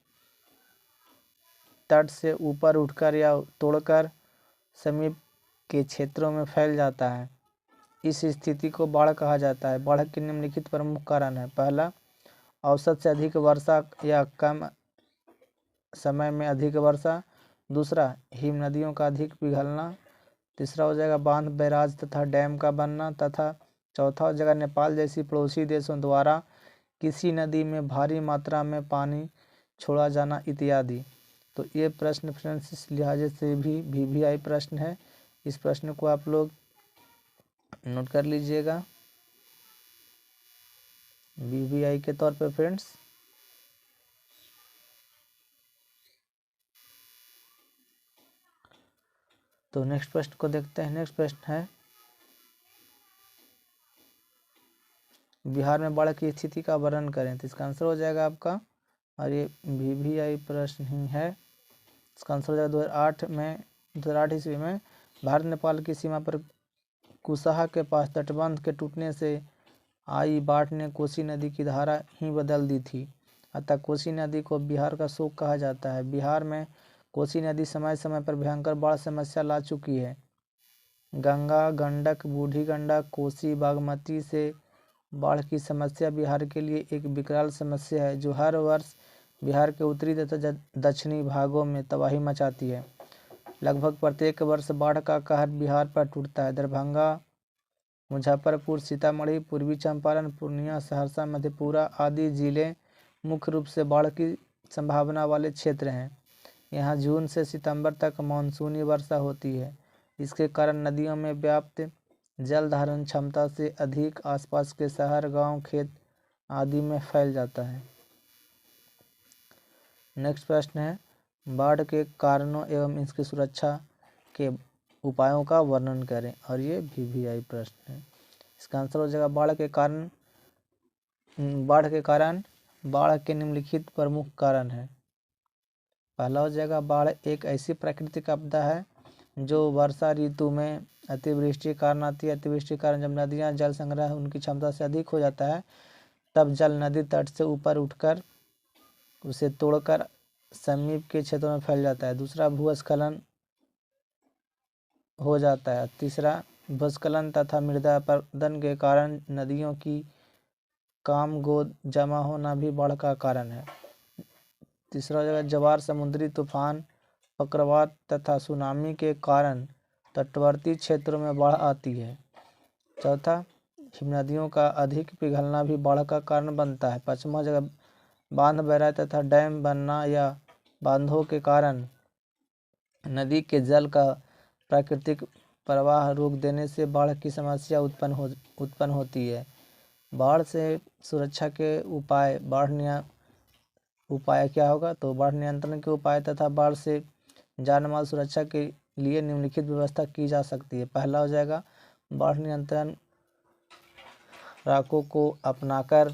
तट से ऊपर उठकर या तोड़कर समीप के क्षेत्रों में फैल जाता है। इस स्थिति को बाढ़ कहा जाता है। बाढ़ के निम्नलिखित प्रमुख कारण है। पहला, औसत से अधिक वर्षा या कम समय में अधिक वर्षा। दूसरा, हिम नदियों का अधिक पिघलना। तीसरा हो जाएगा बांध, बैराज तथा डैम का बनना। तथा चौथा हो जाएगा नेपाल जैसी पड़ोसी देशों द्वारा किसी नदी में भारी मात्रा में पानी छोड़ा जाना इत्यादि। तो ये प्रश्न फ्रेंड्स इस लिहाजे से भी VVI प्रश्न है। इस प्रश्न को आप लोग नोट कर लीजिएगा VVI के तौर पर फ्रेंड्स। तो नेक्स्ट प्रश्न को देखते हैं। नेक्स्ट प्रश्न है, बिहार में बाढ़ की स्थिति का वर्णन करें। तो इसका आंसर हो जाएगा आपका, और ये VVI प्रश्न ही है, इसका आंसर हो जाएगा 2008 ईस्वी में भारत नेपाल की सीमा पर कुसाहा के पास तटबंध के टूटने से आई बाढ़ ने कोसी नदी की धारा ही बदल दी थी। अतः कोसी नदी को बिहार का शोक कहा जाता है। बिहार में कोसी नदी समय समय पर भयंकर बाढ़ समस्या ला चुकी है। गंगा, गंडक, बूढ़ी गंडक, कोसी, बागमती से बाढ़ की समस्या बिहार के लिए एक विकराल समस्या है जो हर वर्ष बिहार के उत्तरी तथा दक्षिणी भागों में तबाही मचाती है। लगभग प्रत्येक वर्ष बाढ़ का कहर बिहार पर टूटता है। दरभंगा, मुजफ्फरपुर, सीतामढ़ी, पूर्वी चंपारण, पूर्णिया, सहरसा, मधेपुरा आदि जिले मुख्य रूप से बाढ़ की संभावना वाले क्षेत्र हैं। यहाँ जून से सितंबर तक मानसूनी वर्षा होती है। इसके कारण नदियों में व्याप्त जल धारण क्षमता से अधिक आसपास के शहर, गांव, खेत आदि में फैल जाता है। नेक्स्ट प्रश्न है, बाढ़ के कारणों एवं इसकी सुरक्षा के उपायों का वर्णन करें। और ये VVI प्रश्न है। इसका आंसर हो जाएगा बाढ़ के कारण बाढ़ के निम्नलिखित प्रमुख कारण है। पहला हो जाएगा, बाढ़ एक ऐसी प्राकृतिक आपदा है जो वर्षा ऋतु में अतिवृष्टि के कारण आती है। अतिवृष्टि के कारण जब नदियाँ जल संग्रह उनकी क्षमता से अधिक हो जाता है, तब जल नदी तट से ऊपर उठकर उसे तोड़कर समीप के क्षेत्रों में फैल जाता है। दूसरा, भूस्खलन हो जाता है। तीसरा, भूस्खलन तथा मृदा अपरदन के कारण नदियों की काम गोद जमा होना भी बाढ़ का कारण है। तीसरा जगह, ज्वार, समुद्री तूफान, चक्रवात तथा सुनामी के कारण तटवर्ती क्षेत्रों में बाढ़ आती है। चौथा, हिमनदियों का अधिक पिघलना भी बाढ़ का कारण बनता है। पांचवा जगह, बांध, बैराज तथा डैम बनना या बांधों के कारण नदी के जल का प्राकृतिक प्रवाह रोक देने से बाढ़ की समस्या उत्पन्न होती है। बाढ़ से सुरक्षा के उपाय क्या होगा? तो बाढ़ नियंत्रण के उपाय तथा बाढ़ से जान माल सुरक्षा के लिए निम्नलिखित व्यवस्था की जा सकती है। पहला हो जाएगा, बाढ़ नियंत्रण राकों को अपनाकर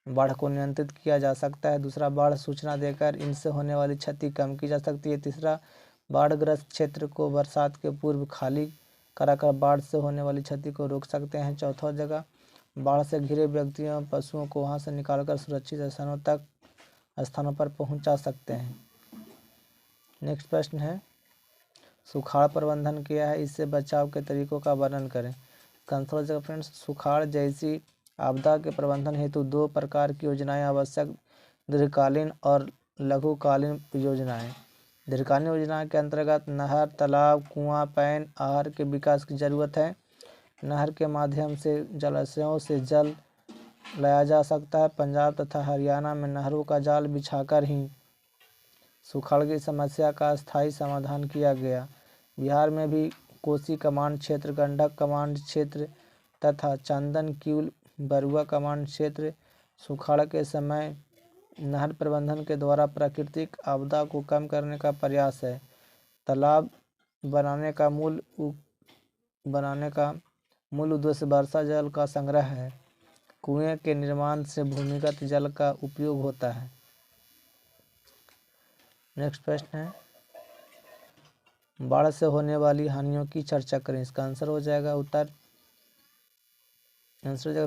बाढ़ को नियंत्रित किया जा सकता है। दूसरा, बाढ़ सूचना देकर इनसे होने वाली क्षति कम की जा सकती है। तीसरा, बाढ़ग्रस्त क्षेत्र को बरसात के पूर्व खाली कराकर बाढ़ से होने वाली क्षति को रोक सकते हैं। चौथा जगह, बाढ़ से घिरे व्यक्तियों और पशुओं को वहां से निकालकर सुरक्षित स्थानों पर पहुंचा सकते हैं। नेक्स्ट प्रश्न है, सुखाड़ प्रबंधन क्या है? इससे बचाव के तरीकों का वर्णन करें। आंसर जगह फ्रेंड्स, सुखाड़ जैसी आपदा के प्रबंधन हेतु दो प्रकार की योजनाएं आवश्यक, दीर्घकालीन और लघुकालीन योजनाएं। दीर्घकालीन योजना के अंतर्गत नहर, तालाब, कुआं, पैन, आहर के विकास की जरूरत है। नहर के माध्यम से जलाशयों से जल लाया जा सकता है। पंजाब तथा हरियाणा में नहरों का जाल बिछाकर ही सुखाड़ की समस्या का स्थायी समाधान किया गया। बिहार में भी कोसी कमांड क्षेत्र, गंडक कमांड क्षेत्र तथा चंदन किउल बरुआ कमांड क्षेत्र सुखाड़ के समय नहर प्रबंधन के द्वारा प्राकृतिक आपदा को कम करने का प्रयास है। तालाब बनाने का मूल उद्देश्य वर्षा जल का संग्रह है। कुएं के निर्माण से भूमिगत जल का उपयोग होता है। नेक्स्ट प्रश्न है, बाढ़ से होने वाली हानियों की चर्चा करें। इसका आंसर हो जाएगा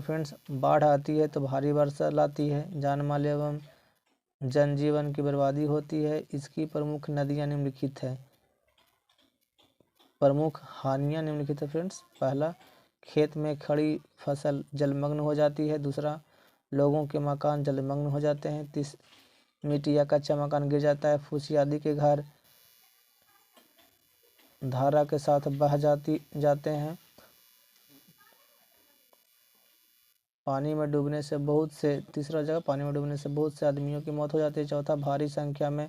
फ्रेंड्स, बाढ़ आती है तो भारी वर्षा लाती है, जान माल एवं जनजीवन की बर्बादी होती है। इसकी प्रमुख नदियां निम्नलिखित है। प्रमुख हानियां निम्नलिखित है फ्रेंड्स। पहला, खेत में खड़ी फसल जलमग्न हो जाती है। दूसरा, लोगों के मकान जलमग्न हो जाते हैं। मिट्टी या कच्चा मकान गिर जाता है। फूसी आदि के घर धारा के साथ बह जाते हैं। पानी में डूबने से बहुत से आदमियों की मौत हो जाती है। चौथा, भारी संख्या में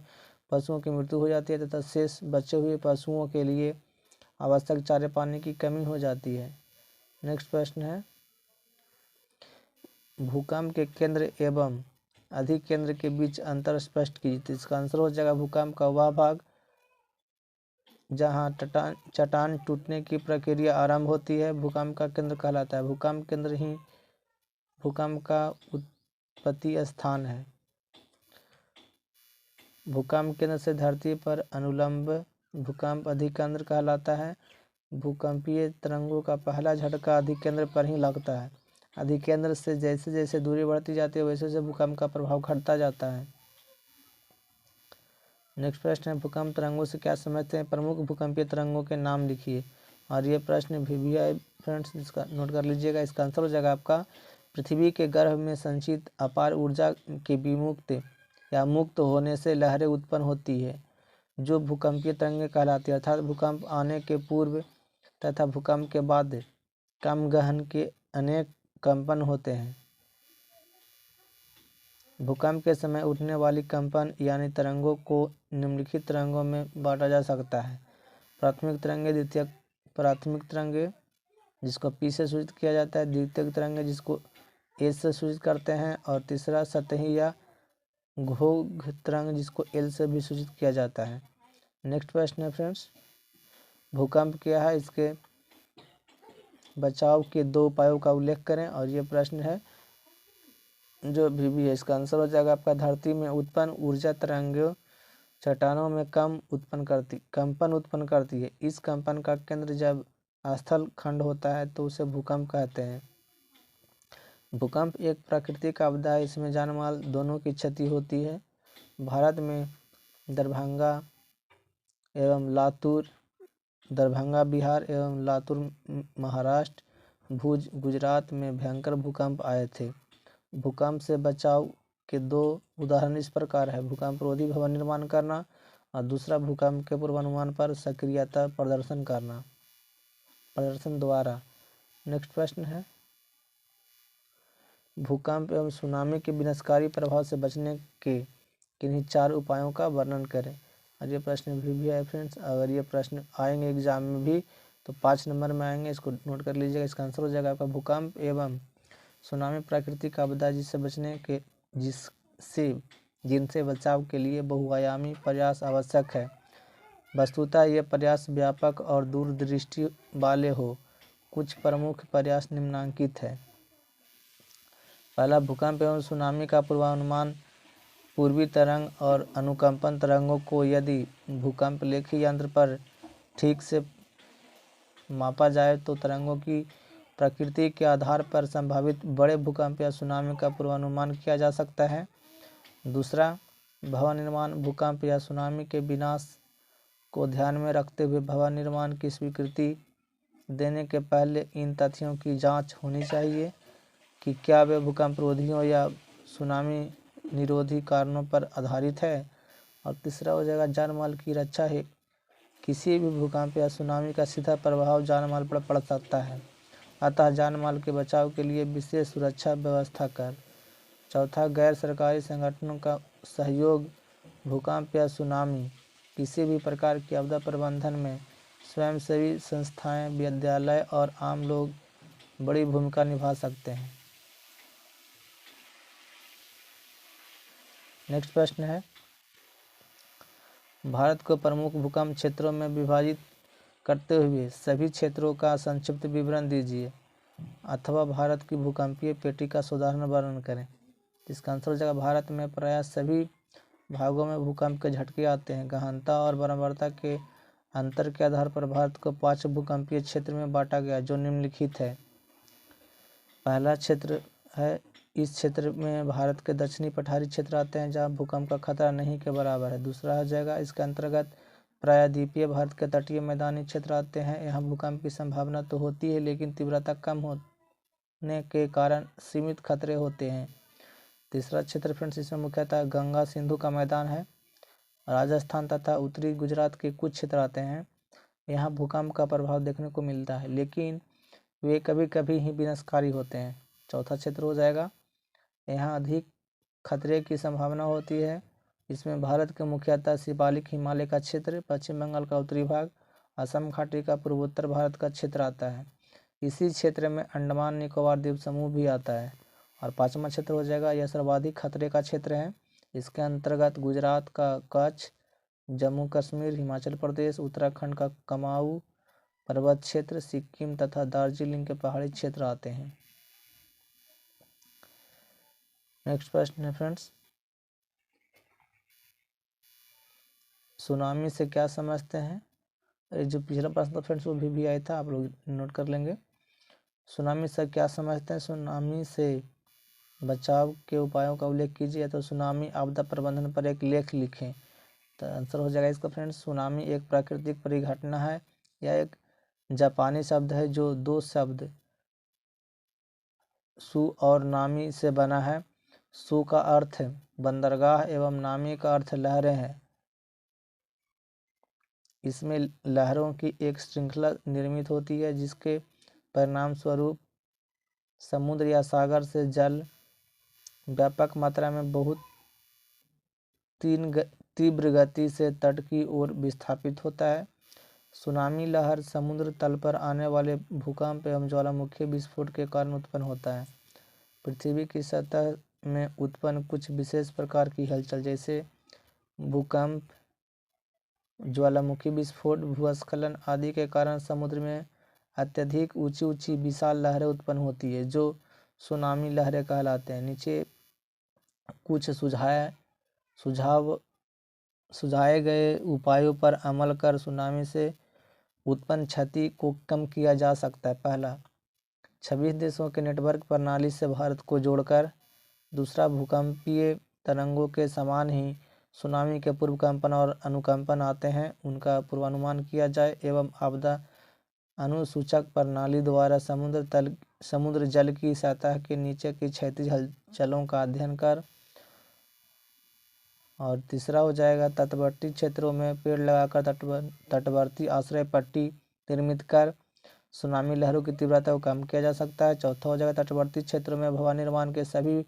पशुओं की मृत्यु हो जाती है तथा शेष बचे हुए पशुओं के लिए आवश्यक चारे पानी की कमी हो जाती है। नेक्स्ट प्रश्न है, भूकंप के केंद्र एवं अधिकेंद्र के बीच अंतर स्पष्ट कीजिए। इसका आंसर हो जाएगा, भूकंप का वह भाग जहां चट्टान टूटने की प्रक्रिया आरंभ होती है भूकंप का केंद्र कहलाता है। भूकंप केंद्र ही भूकंप का उत्पत्ति स्थान है। भूकंप केंद्र से धरती पर अनुलंब भूकंप अधिकेंद्र कहलाता है। भूकंपीय तरंगों का पहला झटका अधिकेंद्र पर ही लगता है। अधिकेंद्र से जैसे जैसे दूरी बढ़ती जाती है वैसे वैसे भूकंप का प्रभाव घटता जाता है। नेक्स्ट प्रश्न है, भूकंप तरंगों से क्या समझते हैं? प्रमुख भूकंपीय तरंगों के नाम लिखिए। और ये प्रश्न VVI फ्रेंड्स, इसका नोट कर लीजिएगा। इसका आंसर हो जाएगा आपका, पृथ्वी के गर्भ में संचित अपार ऊर्जा के विमुक्त या मुक्त होने से लहरें उत्पन्न होती है जो भूकंपीय तरंगें कहलाती है। अर्थात भूकंप आने के पूर्व तथा भूकंप के बाद कम गहन के अनेक कंपन होते हैं। भूकंप के समय उठने वाली कंपन यानी तरंगों को निम्नलिखित तरंगों में बांटा जा सकता है। प्राथमिक तरंगे, द्वितीयक प्राथमिक तरंगे जिसको P से सूचित किया जाता है, द्वितीयक तरंगे जिसको A से सूचित करते हैं, और तीसरा सतही या घोघ तरंग जिसको L से भी सूचित किया जाता है। नेक्स्ट प्रश्न है फ्रेंड्स, भूकंप क्या है, इसके बचाव के 2 उपायों का उल्लेख करें। और ये प्रश्न है जो भी है, इसका आंसर हो जाएगा आपका धरती में उत्पन्न ऊर्जा तरंगों चट्टानों में कंपन उत्पन्न करती है। इस कंपन का केंद्र जब स्थल खंड होता है तो उसे भूकंप कहते हैं। भूकंप एक प्राकृतिक आपदा है, इसमें जान माल दोनों की क्षति होती है। भारत में दरभंगा बिहार एवं लातूर महाराष्ट्र, भुज गुजरात में भयंकर भूकंप आए थे। भूकंप से बचाव के 2 उदाहरण इस प्रकार है। भूकंप रोधी भवन निर्माण करना और दूसरा भूकंप के पूर्वानुमान पर सक्रियता प्रदर्शन द्वारा। नेक्स्ट प्रश्न है, भूकंप एवं सुनामी के विनाशकारी प्रभाव से बचने के किन्हीं 4 उपायों का वर्णन करें। और ये प्रश्न भी आए फ्रेंड्स, अगर ये प्रश्न आएंगे एग्जाम में भी तो 5 नंबर में आएंगे, इसको नोट कर लीजिएगा। इसका आंसर हो जाएगा आपका भूकंप एवं सुनामी प्राकृतिक आपदा जिनसे बचाव के लिए बहुआयामी प्रयास आवश्यक है। वस्तुतः ये प्रयास व्यापक और दूरदृष्टि वाले हो। कुछ प्रमुख प्रयास निम्नलिखित है। पहला, भूकंप एवं सुनामी का पूर्वानुमान। पूर्वी तरंग और अनुकंपन तरंगों को यदि भूकंप लेखी यंत्र पर ठीक से मापा जाए तो तरंगों की प्रकृति के आधार पर संभावित बड़े भूकंप या सुनामी का पूर्वानुमान किया जा सकता है। दूसरा, भवन निर्माण। भूकंप या सुनामी के विनाश को ध्यान में रखते हुए भवन निर्माण की स्वीकृति देने के पहले इन तथ्यों की जांच होनी चाहिए कि क्या वे भूकंप रोधियों या सुनामी निरोधी कारणों पर आधारित है। और तीसरा हो जाएगा जान माल की रक्षा है। किसी भी भूकंप या सुनामी का सीधा प्रभाव जान माल पर पड़ सकता है, अतः जान माल के बचाव के लिए विशेष सुरक्षा व्यवस्था कर। चौथा, गैर सरकारी संगठनों का सहयोग। भूकंप या सुनामी किसी भी प्रकार की आपदा प्रबंधन में स्वयंसेवी संस्थाएं, विद्यालय और आम लोग बड़ी भूमिका निभा सकते हैं। नेक्स्ट प्रश्न है, भारत को प्रमुख भूकंप क्षेत्रों में विभाजित करते हुए सभी क्षेत्रों का संक्षिप्त विवरण दीजिए, अथवा भारत की भूकंपीय पेटी का साधारण वर्णन करें। इसका आंसर हो जाएगा भारत में प्रायः सभी भागों में भूकंप के झटके आते हैं। गहनता और बराबरता के अंतर के आधार पर भारत को 5 भूकंपीय क्षेत्र में बांटा गया जो निम्नलिखित है। पहला क्षेत्र है, इस क्षेत्र में भारत के दक्षिणी पठारी क्षेत्र आते हैं जहां भूकंप का खतरा नहीं के बराबर है। दूसरा हो जाएगा, इसके अंतर्गत प्रायद्वीपीय भारत के तटीय मैदानी क्षेत्र आते हैं। यहाँ भूकंप की संभावना तो होती है लेकिन तीव्रता कम होने के कारण सीमित खतरे होते हैं। तीसरा क्षेत्र फ्रेंड्स, इसमें मुख्यतः गंगा सिंधु का मैदान है। राजस्थान तथा उत्तरी गुजरात के कुछ क्षेत्र आते हैं। यहाँ भूकंप का प्रभाव देखने को मिलता है लेकिन वे कभी कभी ही विनाशकारी होते हैं। चौथा क्षेत्र हो जाएगा, यहाँ अधिक खतरे की संभावना होती है। इसमें भारत के मुख्यतः शिवालिक हिमालय का क्षेत्र, पश्चिम बंगाल का उत्तरी भाग, असम घाटी का पूर्वोत्तर भारत का क्षेत्र आता है। इसी क्षेत्र में अंडमान निकोबार द्वीप समूह भी आता है। और 5वां क्षेत्र हो जाएगा, यह सर्वाधिक खतरे का क्षेत्र है। इसके अंतर्गत गुजरात का कच्छ, जम्मू कश्मीर, हिमाचल प्रदेश, उत्तराखंड का कुमाऊं पर्वत क्षेत्र, सिक्किम तथा दार्जिलिंग के पहाड़ी क्षेत्र आते हैं। नेक्स्ट प्रश्न है फ्रेंड्स, सुनामी से क्या समझते हैं। जो पिछला प्रश्न था फ्रेंड्स वो भी आया था, आप लोग नोट कर लेंगे। सुनामी से क्या समझते हैं, सुनामी से बचाव के उपायों का उल्लेख कीजिए। तो सुनामी आपदा प्रबंधन पर एक लेख लिखें। तो आंसर हो जाएगा इसका फ्रेंड्स, सुनामी एक प्राकृतिक परिघटना है। यह एक जापानी शब्द है जो 2 शब्द सु और नामी से बना है। सु का अर्थ बंदरगाह एवं नामी का अर्थ लहरें हैं। इसमें लहरों की एक श्रृंखला निर्मित होती है जिसके परिणाम स्वरूप समुद्र या सागर से जल व्यापक मात्रा में बहुत तीव्र गति से तट की ओर विस्थापित होता है। सुनामी लहर समुद्र तल पर आने वाले भूकंप एवं ज्वालामुखी विस्फोट के कारण उत्पन्न होता है। पृथ्वी की सतह में उत्पन्न कुछ विशेष प्रकार की हलचल जैसे भूकंप ज्वालामुखी विस्फोट, भूस्खलन आदि के कारण समुद्र में अत्यधिक ऊंची ऊंची विशाल लहरें उत्पन्न होती है जो सुनामी लहरें कहलाते हैं। नीचे कुछ सुझाए गए उपायों पर अमल कर सुनामी से उत्पन्न क्षति को कम किया जा सकता है। पहला, 26 देशों के नेटवर्क प्रणाली से भारत को जोड़कर। दूसरा, भूकंपीय तरंगों के समान ही सुनामी के पूर्व कंपन और अनुकंपन आते हैं, उनका पूर्वानुमान किया जाए एवं आपदा अनुसूचक प्रणाली द्वारा समुद्र जल की सतह के नीचे की क्षैतिज हलचलों का अध्ययन कर। और तीसरा हो जाएगा, तटवर्ती क्षेत्रों में पेड़ लगाकर तटवर्ती आश्रय पट्टी निर्मित कर सुनामी लहरों की तीव्रता को कम किया जा सकता है। चौथा हो जाएगा, तटवर्ती क्षेत्रों में भवन निर्माण के सभी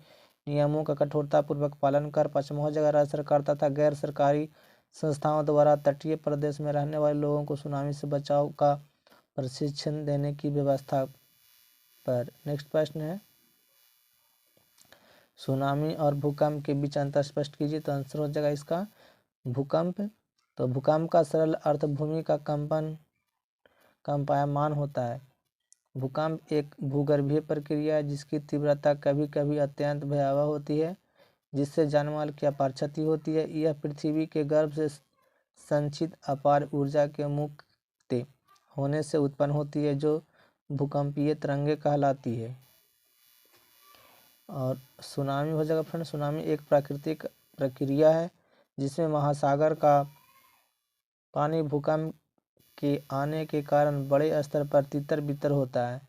नियमों का कठोरतापूर्वक पालन कर। पांचवा हो जाएगा, राज्य सरकार तथा गैर सरकारी संस्थाओं द्वारा तटीय प्रदेश में रहने वाले लोगों को सुनामी से बचाव का प्रशिक्षण देने की व्यवस्था पर। नेक्स्ट प्रश्न है, सुनामी और भूकंप के बीच अंतर स्पष्ट कीजिए। तो आंसर हो जाएगा इसका भूकंप। तो भूकंप का सरल अर्थ भूमि का कंपायमान होता है। भूकंप एक भूगर्भीय प्रक्रिया है जिसकी तीव्रता कभी कभी अत्यंत भयावह होती है, जिससे जानमाल की अपार क्षति होती है। यह पृथ्वी के गर्भ से संचित अपार ऊर्जा के मुक्त होने से उत्पन्न होती है जो भूकंपीय तरंगें कहलाती है। और सुनामी हो जाएगा फ्रेंड, सुनामी एक प्राकृतिक प्रक्रिया है जिसमें महासागर का पानी भूकंप के आने के कारण बड़े स्तर पर तितर बितर होता है।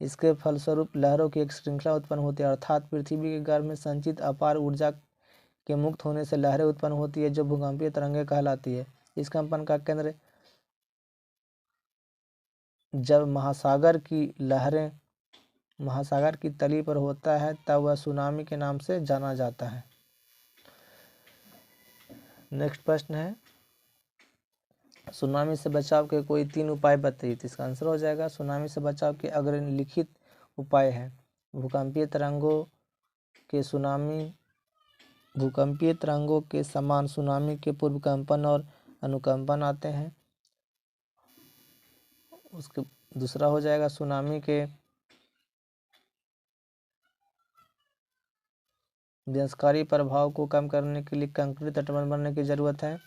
इसके फलस्वरूप लहरों की एक श्रृंखला उत्पन्न होती है, अर्थात पृथ्वी के गर्भ में संचित अपार ऊर्जा के मुक्त होने से लहरें उत्पन्न होती है जो भूकंपीय तरंगें कहलाती है। इस कंपन का केंद्र जब महासागर की तली पर होता है तब वह सुनामी के नाम से जाना जाता है। नेक्स्ट प्रश्न है, सुनामी से बचाव के कोई 3 उपाय बताइए। तो इसका आंसर हो जाएगा, सुनामी से बचाव के अग्रलिखित उपाय हैं। भूकंपीय तरंगों के समान सुनामी के पूर्व कंपन और अनुकंपन आते हैं। उसके दूसरा हो जाएगा, सुनामी के विनाशकारी प्रभाव को कम करने के लिए कंक्रीट तटबंध बनने की जरूरत है।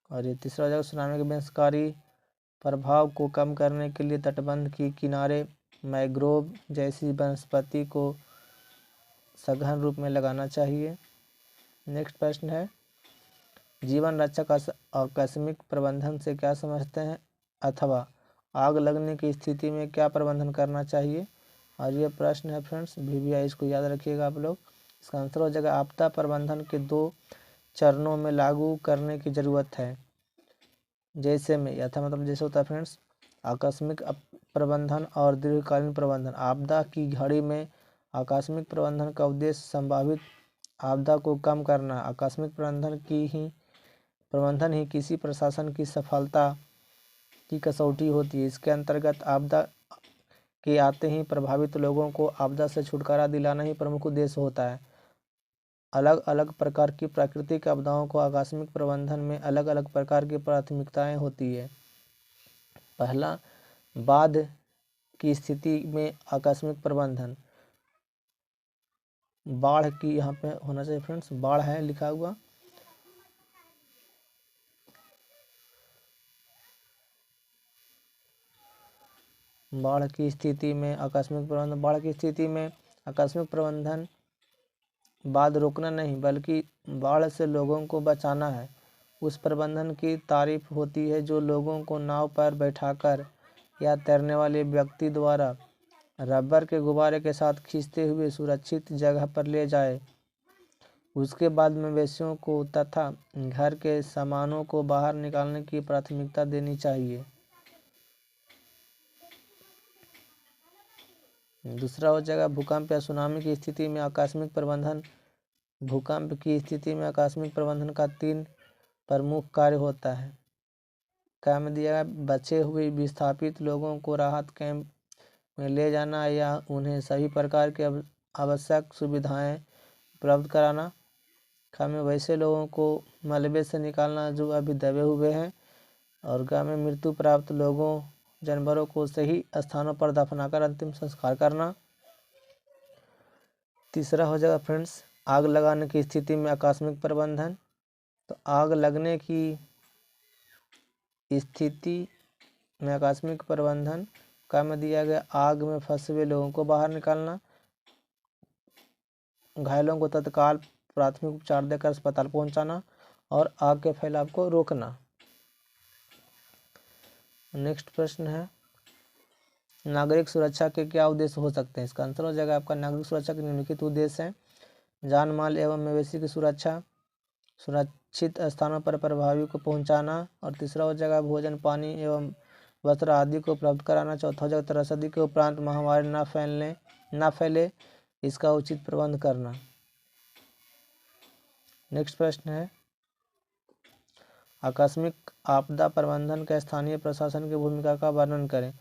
और ये तीसरा हो जाएगा, सुनामी के विनाशकारी प्रभाव को कम करने के लिए तटबंध के किनारे मैंग्रोव जैसी वनस्पति को सघन रूप में लगाना चाहिए। नेक्स्ट प्रश्न है, जीवन रक्षक आकस्मिक प्रबंधन से क्या समझते हैं अथवा आग लगने की स्थिति में क्या प्रबंधन करना चाहिए। और ये प्रश्न है फ्रेंड्स VVI, इसको याद रखिएगा आप लोग। इसका आंसर हो जाएगा, आपदा प्रबंधन के 2 चरणों में लागू करने की जरूरत है। जैसे होता है फ्रेंड्स, आकस्मिक प्रबंधन और दीर्घकालीन प्रबंधन। आपदा की घड़ी में आकस्मिक प्रबंधन का उद्देश्य संभावित आपदा को कम करना। आकस्मिक प्रबंधन ही किसी प्रशासन की सफलता की कसौटी होती है। इसके अंतर्गत आपदा के आते ही प्रभावित लोगों को आपदा से छुटकारा दिलाना ही प्रमुख उद्देश्य होता है। अलग अलग प्रकार की प्राकृतिक आपदाओं को आकस्मिक प्रबंधन में अलग अलग प्रकार की प्राथमिकताएं होती है। पहला, बाढ़ की स्थिति में आकस्मिक प्रबंधन। बाढ़ की यहाँ पे होना चाहिए फ्रेंड्स, बाढ़ है लिखा हुआ। बाढ़ की स्थिति में आकस्मिक प्रबंधन बाढ़ रोकना नहीं बल्कि बाढ़ से लोगों को बचाना है। उस प्रबंधन की तारीफ होती है जो लोगों को नाव पर बैठाकर या तैरने वाले व्यक्ति द्वारा रबर के गुब्बारे के साथ खींचते हुए सुरक्षित जगह पर ले जाए। उसके बाद मवेशियों को तथा घर के सामानों को बाहर निकालने की प्राथमिकता देनी चाहिए। दूसरा हो जाएगा, भूकंप या सुनामी की स्थिति में आकस्मिक प्रबंधन। भूकंप की स्थिति में आकस्मिक प्रबंधन का 3 प्रमुख कार्य होता है। क्या में दिया गया, बचे हुए विस्थापित लोगों को राहत कैंप में ले जाना या उन्हें सभी प्रकार की आवश्यक सुविधाएं उपलब्ध कराना। ख में वैसे लोगों को मलबे से निकालना जो अभी दबे हुए हैं। और ग में मृत्यु प्राप्त लोगों जानवरों को सही स्थानों पर दफनाकर अंतिम संस्कार करना। तीसरा हो जाएगा फ्रेंड्स आग लगाने की स्थिति में आकस्मिक प्रबंधन। तो आग लगने की स्थिति में आकस्मिक प्रबंधन का में दिया गया आग में फंसे हुए लोगों को बाहर निकालना, घायलों को तत्काल प्राथमिक उपचार देकर अस्पताल पहुंचाना और आग के फैलाव को रोकना। नेक्स्ट प्रश्न है नागरिक सुरक्षा के क्या उद्देश्य हो सकते हैं। इसका आंसर हो जाएगा आपका नागरिक सुरक्षा के निम्नलिखित उद्देश्य हैं। जान माल एवं मवेशी की सुरक्षा, सुरक्षित स्थानों पर प्रभावी को पहुंचाना। और तीसरा हो जाएगा भोजन पानी एवं वस्त्र आदि को उपलब्ध कराना। चौथा हो जाएगा त्रसदी के उपरांत महामारी ना फैले इसका उचित प्रबंध करना। नेक्स्ट प्रश्न है आकस्मिक आपदा प्रबंधन का स्थानीय प्रशासन की भूमिका का वर्णन करें।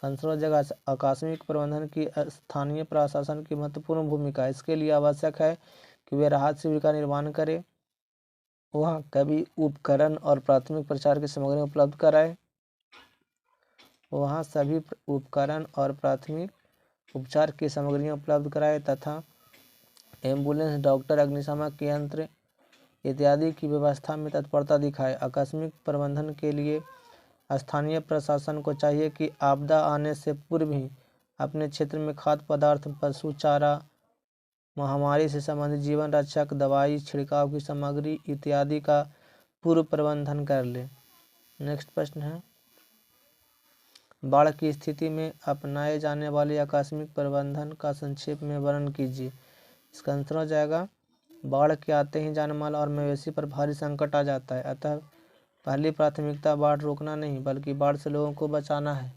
आंसर हो जाएगा आकस्मिक प्रबंधन की स्थानीय प्रशासन की महत्वपूर्ण भूमिका। इसके लिए आवश्यक है कि वे राहत शिविर का निर्माण करें, वहाँ कभी उपकरण और प्राथमिक प्रचार की सामग्री उपलब्ध कराए, वहाँ सभी उपकरण और प्राथमिक उपचार की सामग्रियाँ उपलब्ध कराए तथा एम्बुलेंस, डॉक्टर, अग्निशामक यंत्र इत्यादि की व्यवस्था में तत्परता दिखाए। आकस्मिक प्रबंधन के लिए स्थानीय प्रशासन को चाहिए कि आपदा आने से पूर्व ही अपने क्षेत्र में खाद्य पदार्थ, पशु चारा, महामारी से संबंधित जीवन रक्षक दवाई, छिड़काव की सामग्री इत्यादि का पूर्व प्रबंधन कर ले। नेक्स्ट प्रश्न है बाढ़ की स्थिति में अपनाए जाने वाले आकस्मिक प्रबंधन का संक्षेप में वर्णन कीजिए। इसका आंसर हो जाएगा बाढ़ के आते ही जान माल और मवेशी पर भारी संकट आ जाता है, अतः पहली प्राथमिकता बाढ़ रोकना नहीं बल्कि बाढ़ से लोगों को बचाना है।